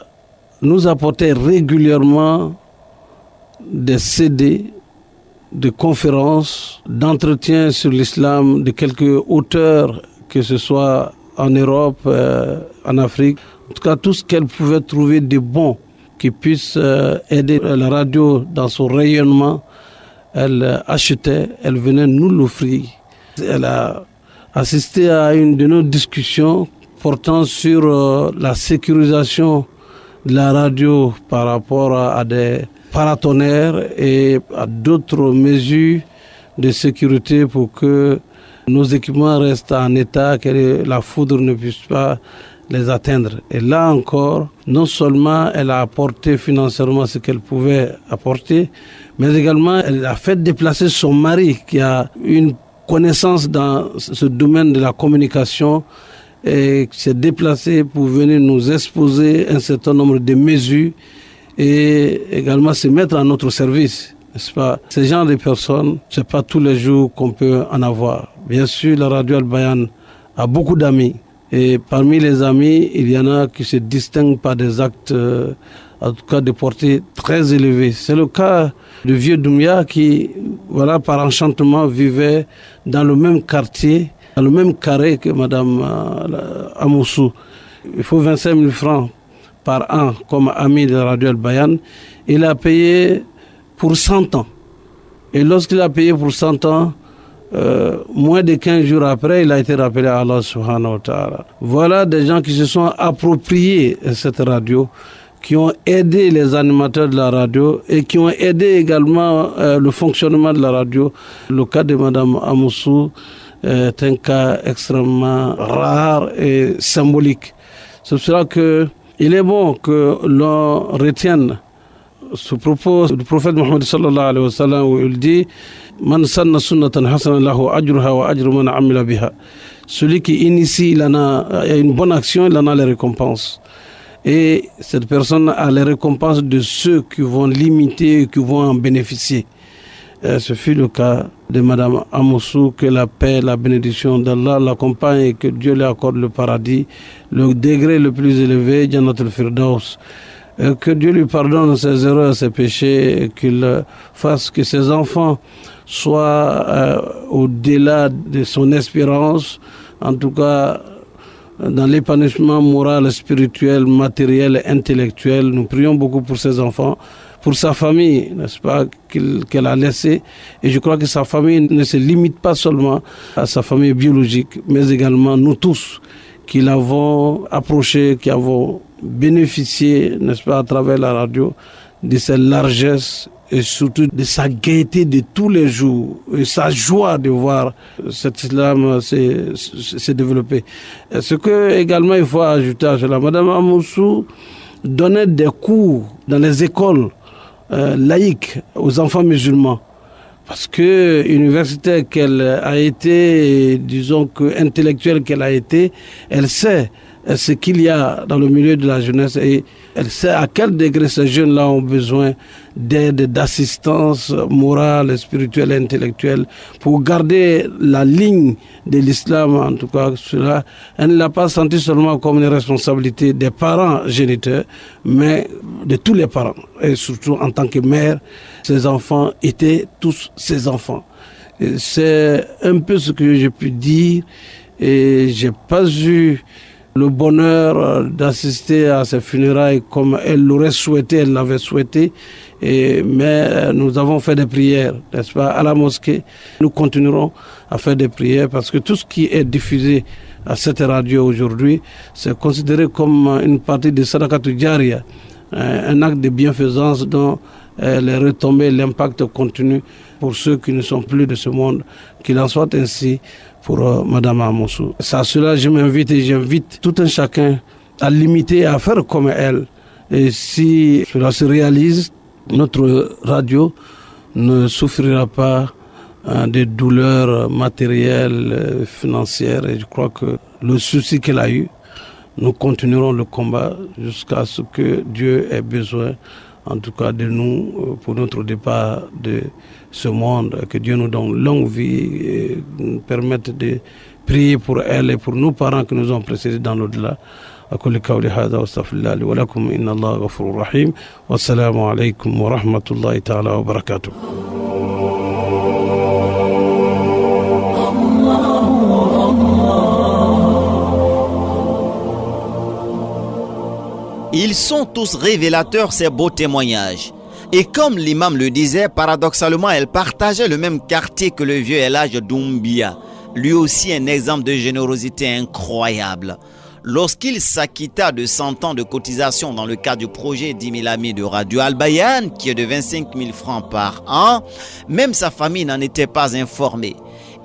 nous apportait régulièrement des CD, de conférences, d'entretiens sur l'islam de quelques auteurs, que ce soit en Europe, en Afrique. En tout cas, tout ce qu'elle pouvait trouver de bon qui puisse aider la radio dans son rayonnement, elle achetait, elle venait nous l'offrir. Elle a assisté à une de nos discussions portant sur la sécurisation de la radio par rapport à des paratonnerres et à d'autres mesures de sécurité pour que nos équipements restent en état, que la foudre ne puisse pas les atteindre. Et là encore, non seulement elle a apporté financièrement ce qu'elle pouvait apporter, mais également elle a fait déplacer son mari qui a une connaissance dans ce domaine de la communication et qui s'est déplacé pour venir nous exposer un certain nombre de mesures et également se mettre à notre service. N'est-ce pas? Ces genres de personnes, ce n'est pas tous les jours qu'on peut en avoir. Bien sûr, la radio Al-Bayan a beaucoup d'amis. Et parmi les amis, il y en a qui se distinguent par des actes, en tout cas de portée très élevée. C'est le cas de Vieux Doumbia qui, voilà, par enchantement, vivait dans le même quartier, dans le même carré que Madame Amoussou. Il faut 25 000 francs par an comme ami de la radio Al-Bayan. Il a payé pour 100 ans. Et lorsqu'il a payé pour 100 ans, moins de 15 jours après, il a été rappelé à Allah subhanahu wa ta'ala. Voilà des gens qui se sont appropriés cette radio, qui ont aidé les animateurs de la radio et qui ont aidé également le fonctionnement de la radio. Le cas de Madame Amoussou est un cas extrêmement rare et symbolique. C'est pour cela qu'il est bon que l'on retienne ce propos du prophète Mohammed sallallahu alayhi wa sallam où il dit Man sanna sunnatan hasana lahu ajruha wa ajru man amila biha. Celui qui initie, il a une bonne action, il en a les récompenses. Et cette personne a les récompenses de ceux qui vont l'imiter et qui vont en bénéficier. Ce fut le cas de Madame Amoussou, que la paix, la bénédiction d'Allah l'accompagne et que Dieu lui accorde le paradis, le degré le plus élevé, Jannat al-Firdaus. Que Dieu lui pardonne ses erreurs, ses péchés, et qu'il fasse que ses enfants soient au-delà de son espérance, en tout cas dans l'épanouissement moral, spirituel, matériel, intellectuel. Nous prions beaucoup pour ses enfants, pour sa famille, n'est-ce pas, qu'elle a laissée. Et je crois que sa famille ne se limite pas seulement à sa famille biologique, mais également nous tous qui l'avons approché, qui avons bénéficié, n'est-ce pas, à travers la radio, de sa largesse et surtout de sa gaieté de tous les jours et sa joie de voir cet islam se développer. Ce que également il faut ajouter à cela, Madame Amoussou donnait des cours dans les écoles laïques aux enfants musulmans. Parce que universitaire qu'elle a été, disons que intellectuelle qu'elle a été, elle sait ce qu'il y a dans le milieu de la jeunesse et Elle sait à quel degré ces jeunes-là ont besoin d'aide, d'assistance morale, spirituelle et intellectuelle pour garder la ligne de l'islam. En tout cas, cela, elle ne l'a pas senti seulement comme une responsabilité des parents géniteurs, mais de tous les parents. Et surtout en tant que mère, ses enfants étaient tous ses enfants. Et c'est un peu ce que j'ai pu dire. Et j'ai pas eu le bonheur d'assister à ces funérailles comme elle l'aurait souhaité, elle l'avait souhaité. Mais nous avons fait des prières, n'est-ce pas, à la mosquée. Nous continuerons à faire des prières parce que tout ce qui est diffusé à cette radio aujourd'hui, c'est considéré comme une partie de Sadaqatul Jariya, un acte de bienfaisance dont les retombées, l'impact continue pour ceux qui ne sont plus de ce monde. Qu'il en soit ainsi pour Madame Amoussou. C'est à cela je m'invite et j'invite tout un chacun à l'imiter et à faire comme elle. Et si cela se réalise, notre radio ne souffrira pas de douleurs matérielles, financières. Et je crois que le souci qu'elle a eu, nous continuerons le combat jusqu'à ce que Dieu ait besoin, en tout cas de nous, pour notre départ de ce monde. Que Dieu nous donne longue vie et nous permette de prier pour elle et pour nos parents qui nous ont précédés dans l'au-delà. أقول قولي هذا واستغفر الله لي ولكم إن الله غفور رحيم والسلام عليكم ورحمة الله تعالى وبركاته. Ils sont tous révélateurs, ces beaux témoignages. Et comme l'imam le disait, paradoxalement, elle partageait le même quartier que le vieux El Hadj Doumbia. Lui aussi un exemple de générosité incroyable. Lorsqu'il s'acquitta de 100 ans de cotisation dans le cadre du projet 10 000 amis de Radio Al-Bayan, qui est de 25 000 francs par an, même sa famille n'en était pas informée.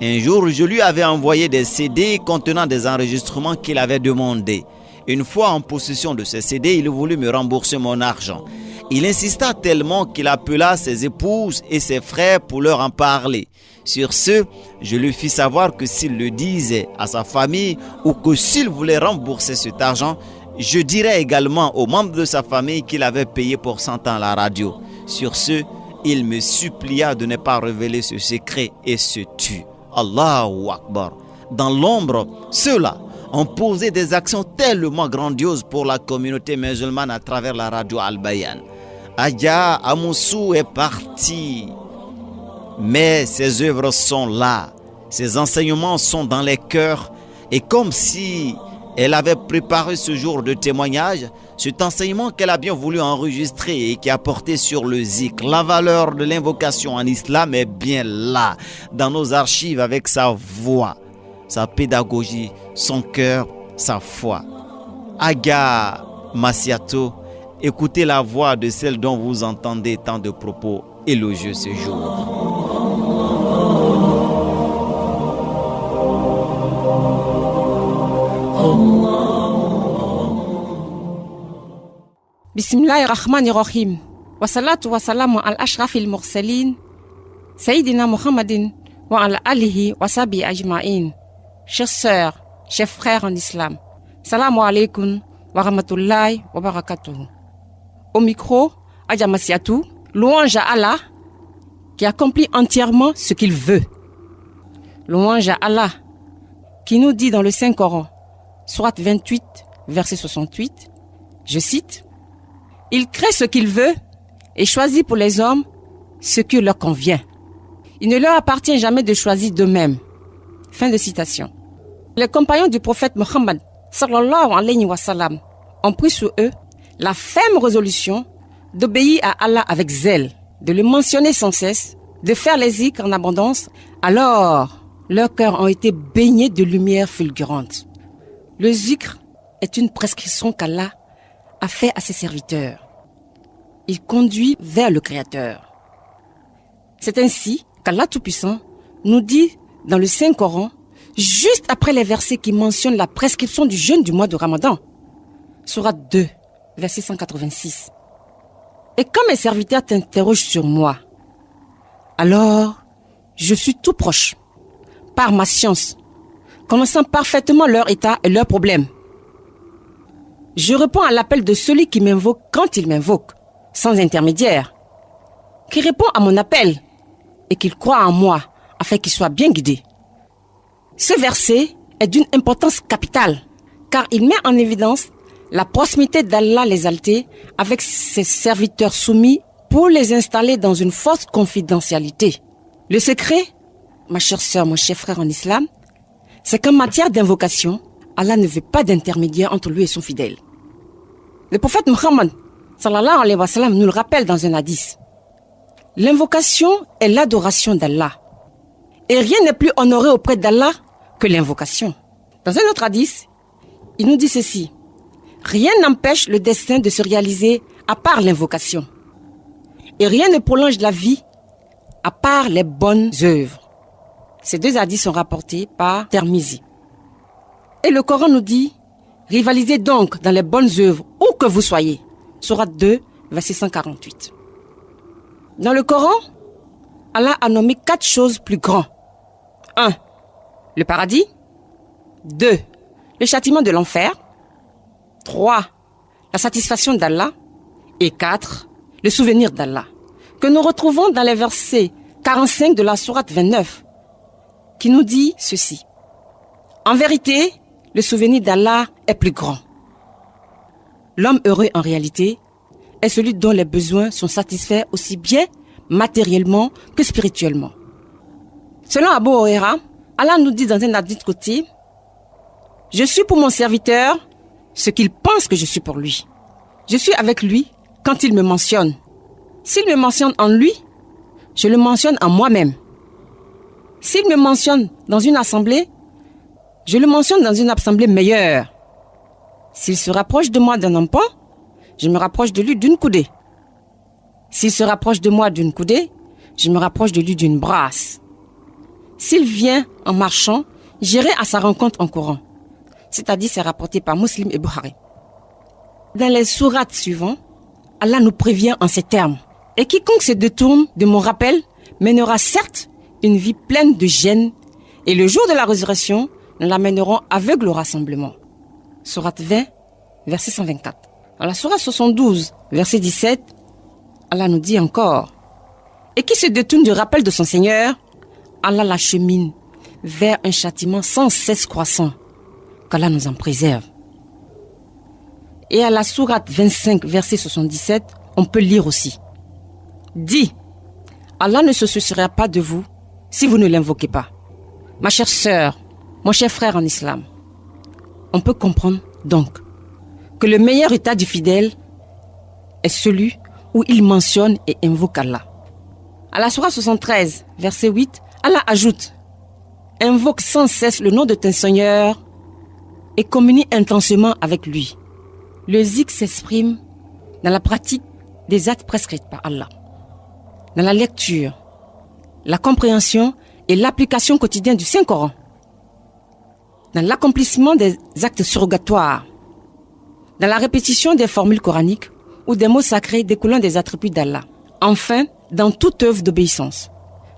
Un jour, je lui avais envoyé des CD contenant des enregistrements qu'il avait demandés. Une fois en possession de ces CD, il voulut me rembourser mon argent. Il insista tellement qu'il appela ses épouses et ses frères pour leur en parler. Sur ce, je lui fis savoir que s'il le disait à sa famille ou que s'il voulait rembourser cet argent, je dirais également aux membres de sa famille qu'il avait payé pour 100 ans la radio. Sur ce, il me supplia de ne pas révéler ce secret et se tut. Allahu Akbar. Dans l'ombre, ceux-là ont posé des actions tellement grandioses pour la communauté musulmane à travers la radio Al-Bayan. Adja Amoussou est partie, mais ses œuvres sont là, ses enseignements sont dans les cœurs, et comme si elle avait préparé ce jour de témoignage, cet enseignement qu'elle a bien voulu enregistrer et qui a porté sur le zikr, la valeur de l'invocation en islam est bien là, dans nos archives avec sa voix, sa pédagogie, son cœur, sa foi. Aga Massiatou, écoutez la voix de celle dont vous entendez tant de propos élogieux ce jour. Bismillahirrahmanirrahim. Wassalatu wassalamu al ashrafil mursalin Sayyidina Muhammadin wa ala alihi wa sahbihi ajma'in. Chers sœurs, chers frères en islam, Salamu alaikum wa rahmatullahi wa barakatuh. Au micro, Adja Massiatou, louange à Allah qui accomplit entièrement ce qu'il veut. Louange à Allah qui nous dit dans le Saint-Coran, sourate 28, verset 68, je cite, « Il crée ce qu'il veut et choisit pour les hommes ce qui leur convient. Il ne leur appartient jamais de choisir d'eux-mêmes. » Fin de citation. Les compagnons du prophète Mohammed sallallahu alayhi wa sallam ont pris sur eux la ferme résolution d'obéir à Allah avec zèle, de le mentionner sans cesse, de faire les zikrs en abondance. Alors, leurs cœurs ont été baignés de lumière fulgurante. Le zikr est une prescription qu'Allah a fait à ses serviteurs. Il conduit vers le Créateur. C'est ainsi qu'Allah Tout-Puissant nous dit dans le Saint-Coran, juste après les versets qui mentionnent la prescription du jeûne du mois de Ramadan, sourate 2, verset 186. Et quand mes serviteurs t'interrogent sur moi, alors je suis tout proche, par ma science, connaissant parfaitement leur état et leurs problèmes. Je réponds à l'appel de celui qui m'invoque quand il m'invoque, sans intermédiaire, qui répond à mon appel et qu'il croit en moi afin qu'il soit bien guidé. Ce verset est d'une importance capitale car il met en évidence la proximité d'Allah l'exalté avec ses serviteurs soumis pour les installer dans une forte confidentialité. Le secret, ma chère sœur, mon cher frère en islam, c'est qu'en matière d'invocation, Allah ne veut pas d'intermédiaire entre lui et son fidèle. Le prophète Muhammad sallallahu alayhi wa sallam nous le rappelle dans un hadith. L'invocation est l'adoration d'Allah. Et rien n'est plus honoré auprès d'Allah que l'invocation. Dans un autre hadith, il nous dit ceci. Rien n'empêche le destin de se réaliser à part l'invocation. Et rien ne prolonge la vie à part les bonnes œuvres. Ces deux hadiths sont rapportés par Tirmizi. Et le Coran nous dit, rivalisez donc dans les bonnes œuvres où que vous soyez. Sourate 2, verset 148. Dans le Coran, Allah a nommé 4 choses plus grandes. 1. Le paradis. 2. Le châtiment de l'enfer. 3. La satisfaction d'Allah. Et 4. Le souvenir d'Allah. Que nous retrouvons dans les versets 45 de la sourate 29, qui nous dit ceci. En vérité, le souvenir d'Allah est plus grand. L'homme heureux en réalité est celui dont les besoins sont satisfaits aussi bien matériellement que spirituellement. Selon Abu Huraira, Allah nous dit dans un hadith côté, « Je suis pour mon serviteur ce qu'il pense que je suis pour lui. Je suis avec lui quand il me mentionne. S'il me mentionne en lui, je le mentionne en moi-même. S'il me mentionne dans une assemblée, je le mentionne dans une assemblée meilleure. S'il se rapproche de moi d'un empan, je me rapproche de lui d'une coudée. S'il se rapproche de moi d'une coudée, je me rapproche de lui d'une brasse. S'il vient en marchant, j'irai à sa rencontre en courant. » C'est-à-dire, c'est rapporté par Muslim et Bukhari. Dans les sourates suivantes, Allah nous prévient en ces termes. « Et quiconque se détourne de mon rappel mènera certes une vie pleine de gêne, et le jour de la résurrection, nous l'amènerons aveugle au rassemblement. » Sourate 20, verset 124. Dans la sourate 72, verset 17, Allah nous dit encore « Et qui se détourne du rappel de son Seigneur, Allah l'achemine vers un châtiment sans cesse croissant, qu'Allah nous en préserve. » Et à la sourate 25, verset 77, on peut lire aussi. Dis, Allah ne se souciera pas de vous si vous ne l'invoquez pas. Ma chère sœur, mon cher frère en islam, on peut comprendre donc que le meilleur état du fidèle est celui où il mentionne et invoque Allah. À la sourate 73, verset 8, Allah ajoute, invoque sans cesse le nom de ton Seigneur et communie intensément avec lui. Le zikr s'exprime dans la pratique des actes prescrits par Allah, dans la lecture, la compréhension et l'application quotidienne du Saint-Coran, dans l'accomplissement des actes surrogatoires, dans la répétition des formules coraniques ou des mots sacrés découlant des attributs d'Allah. Enfin, dans toute œuvre d'obéissance,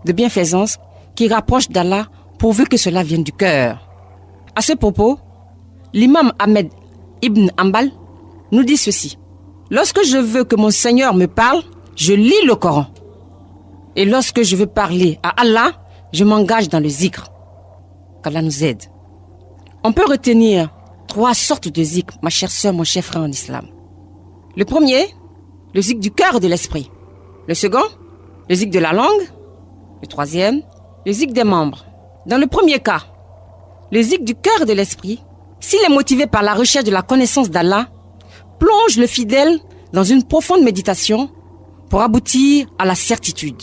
de bienfaisance qui rapproche d'Allah pourvu que cela vienne du cœur. À ce propos, l'imam Ahmed ibn Hanbal nous dit ceci. Lorsque je veux que mon Seigneur me parle, je lis le Coran. Et lorsque je veux parler à Allah, je m'engage dans le zikr. Qu'Allah nous aide. On peut retenir 3 sortes de zikr, ma chère sœur, mon cher frère en islam. Le premier, le zikr du cœur et de l'esprit. Le second, le zikr de la langue. Le troisième, le zikr des membres. Dans le premier cas, le zikr du cœur et de l'esprit, s'il est motivé par la recherche de la connaissance d'Allah, plonge le fidèle dans une profonde méditation pour aboutir à la certitude.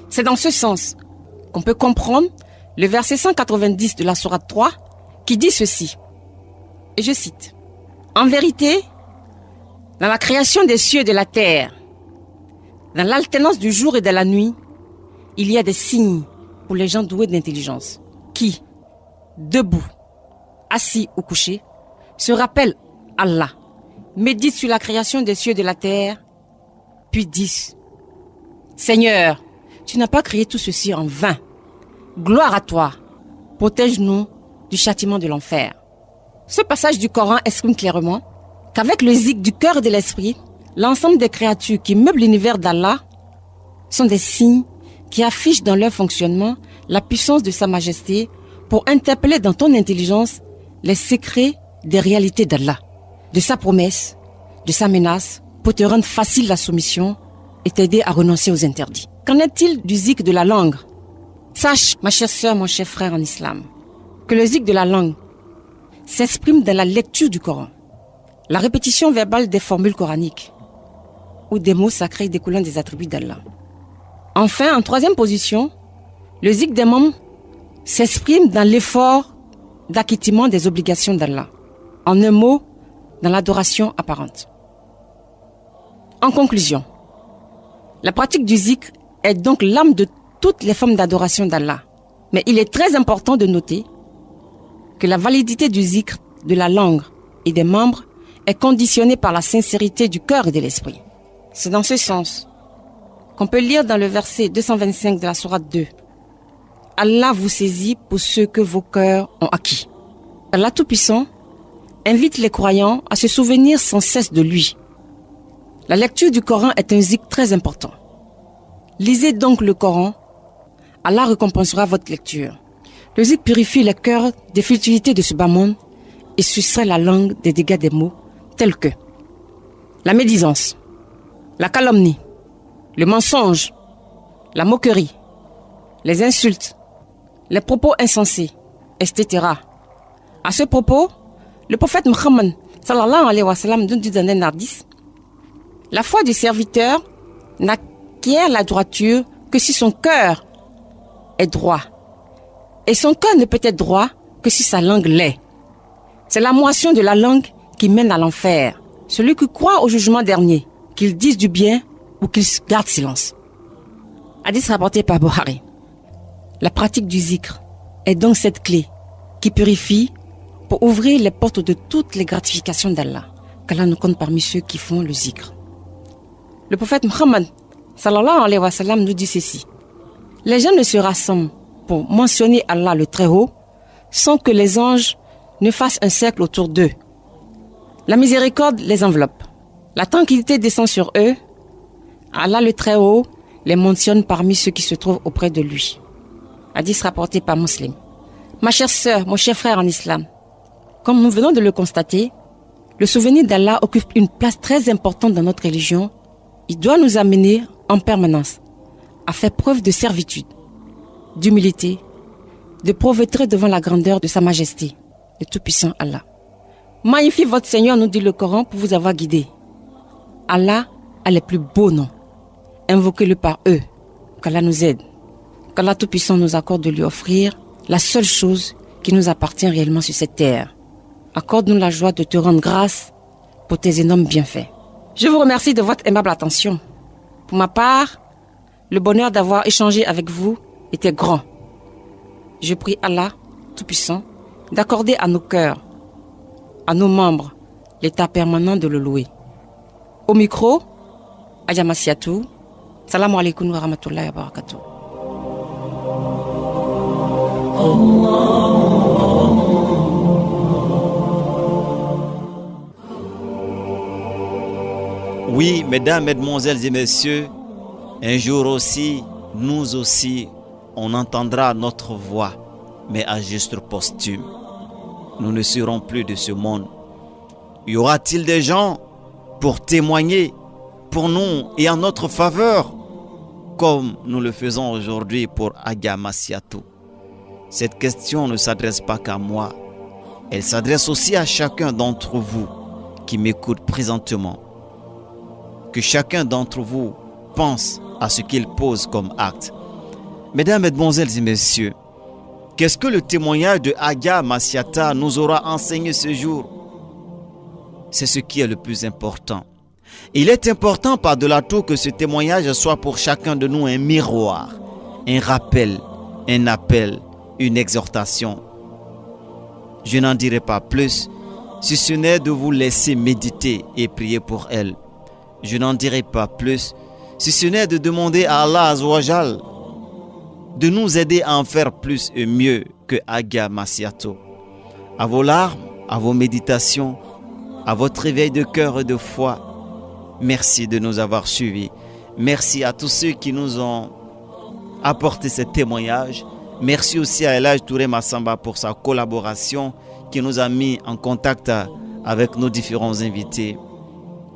C'est dans ce sens qu'on peut comprendre le verset 190 de la sourate 3 qui dit ceci, et je cite, « En vérité, dans la création des cieux et de la terre, dans l'alternance du jour et de la nuit, il y a des signes pour les gens doués d'intelligence qui, debout, assis ou couchés, se rappellent Allah, méditent sur la création des cieux et de la terre, puis disent, Seigneur, tu n'as pas créé tout ceci en vain. Gloire à toi, protège-nous du châtiment de l'enfer. » Ce passage du Coran exprime clairement qu'avec le zikr du cœur et de l'esprit, l'ensemble des créatures qui meublent l'univers d'Allah sont des signes qui affichent dans leur fonctionnement la puissance de sa majesté pour interpeller dans ton intelligence les secrets des réalités d'Allah, de sa promesse, de sa menace, pour te rendre facile la soumission et t'aider à renoncer aux interdits. Qu'en est-il du zikr de la langue? Sache, ma chère sœur, mon cher frère en islam, que le zikr de la langue s'exprime dans la lecture du Coran, la répétition verbale des formules coraniques ou des mots sacrés découlant des attributs d'Allah. Enfin, en troisième position, le zikr des membres s'exprime dans l'effort d'acquittement des obligations d'Allah. En un mot, dans l'adoration apparente. En conclusion, la pratique du zikr est donc l'âme de toutes les formes d'adoration d'Allah. Mais il est très important de noter que la validité du zikr, de la langue et des membres est conditionnée par la sincérité du cœur et de l'esprit. C'est dans ce sens qu'on peut lire dans le verset 225 de la sourate 2. Allah vous saisit pour ce que vos cœurs ont acquis. Allah Tout-Puissant invite les croyants à se souvenir sans cesse de lui. La lecture du Coran est un zikr très important. Lisez donc le Coran. Allah récompensera votre lecture. Le zikr purifie le cœur des futilités de ce bas monde et soustrait la langue des dégâts des mots tels que la médisance, la calomnie, le mensonge, la moquerie, les insultes, les propos insensés, etc. À ce propos, le prophète Muhammad sallallahu alayhi wa sallam nous dit dans un hadith: la foi du serviteur n'acquiert la droiture que si son cœur est droit. Et son cœur ne peut être droit que si sa langue l'est. C'est la moisson de la langue qui mène à l'enfer. Celui qui croit au jugement dernier, qu'il dise du bien ou qu'il garde silence. Hadith rapporté par Bukhari. La pratique du zikr est donc cette clé qui purifie pour ouvrir les portes de toutes les gratifications d'Allah, qu'Allah nous compte parmi ceux qui font le zikr. Le prophète Muhammad sallallahu alayhi wa sallam nous dit ceci: les gens ne se rassemblent pour mentionner Allah le Très-Haut sans que les anges ne fassent un cercle autour d'eux. La miséricorde les enveloppe. La tranquillité descend sur eux. Allah le Très-Haut les mentionne parmi ceux qui se trouvent auprès de lui. Hadith rapporté par Muslim. Ma chère sœur, mon cher frère en islam, comme nous venons de le constater, le souvenir d'Allah occupe une place très importante dans notre religion. Il doit nous amener en permanence à faire preuve de servitude, d'humilité, de pauvreté devant la grandeur de sa majesté, le tout-puissant Allah. Magnifie votre Seigneur, nous dit le Coran, pour vous avoir guidé. Allah a les plus beaux noms. Invoquez-le par eux, qu'Allah nous aide. Qu'Allah tout-puissant nous accorde de lui offrir la seule chose qui nous appartient réellement sur cette terre. Accorde-nous la joie de te rendre grâce pour tes énormes bienfaits. Je vous remercie de votre aimable attention. Pour ma part, le bonheur d'avoir échangé avec vous était grand. Je prie Allah tout-puissant d'accorder à nos cœurs, à nos membres, l'état permanent de le louer. Au micro, Adja Massiatou. Salam alaikum wa rahmatullahi wa barakatuh. Oui, mesdames, mesdemoiselles et messieurs, un jour aussi, nous aussi, on entendra notre voix, mais à juste posthume. Nous ne serons plus de ce monde. Y aura-t-il des gens pour témoigner pour nous et en notre faveur, comme nous le faisons aujourd'hui pour Adja Massiatou? Cette question ne s'adresse pas qu'à moi. Elle s'adresse aussi à chacun d'entre vous qui m'écoute présentement. Que chacun d'entre vous pense à ce qu'il pose comme acte. Mesdames, mesdemoiselles et messieurs, qu'est-ce que le témoignage de Adja Massiata nous aura enseigné ce jour? C'est ce qui est le plus important. Il est important par-delà tout que ce témoignage soit pour chacun de nous un miroir, un rappel, un appel, une exhortation. Je n'en dirai pas plus, si ce n'est de vous laisser méditer et prier pour elle. Je n'en dirai pas plus, si ce n'est de demander à Allah Azawajal de nous aider à en faire plus et mieux que Adja Massiatou. À vos larmes, à vos méditations, à votre réveil de cœur et de foi. Merci de nous avoir suivis. Merci à tous ceux qui nous ont apporté ce témoignage. Merci aussi à El Hadj Touré Massamba pour sa collaboration qui nous a mis en contact avec nos différents invités.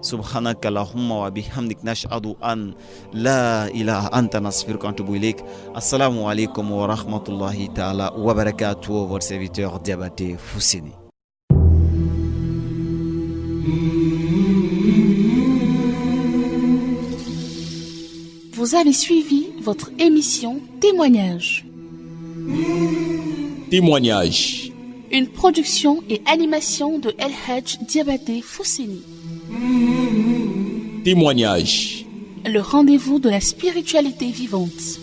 Subhanaka Allahumma wa bihamdik nashhadu an la ilaha anta nastaghfiruka wa natubu ilayk. Assalamu alaikum wa rahmatullahi ta'ala wa barakatuh. Votre serviteur Diabaté Fousseni. Vous avez suivi votre émission Témoignage. Témoignage. Une production et animation de El Hadj Diabaté Fousseni. Témoignage. Le rendez-vous de la spiritualité vivante.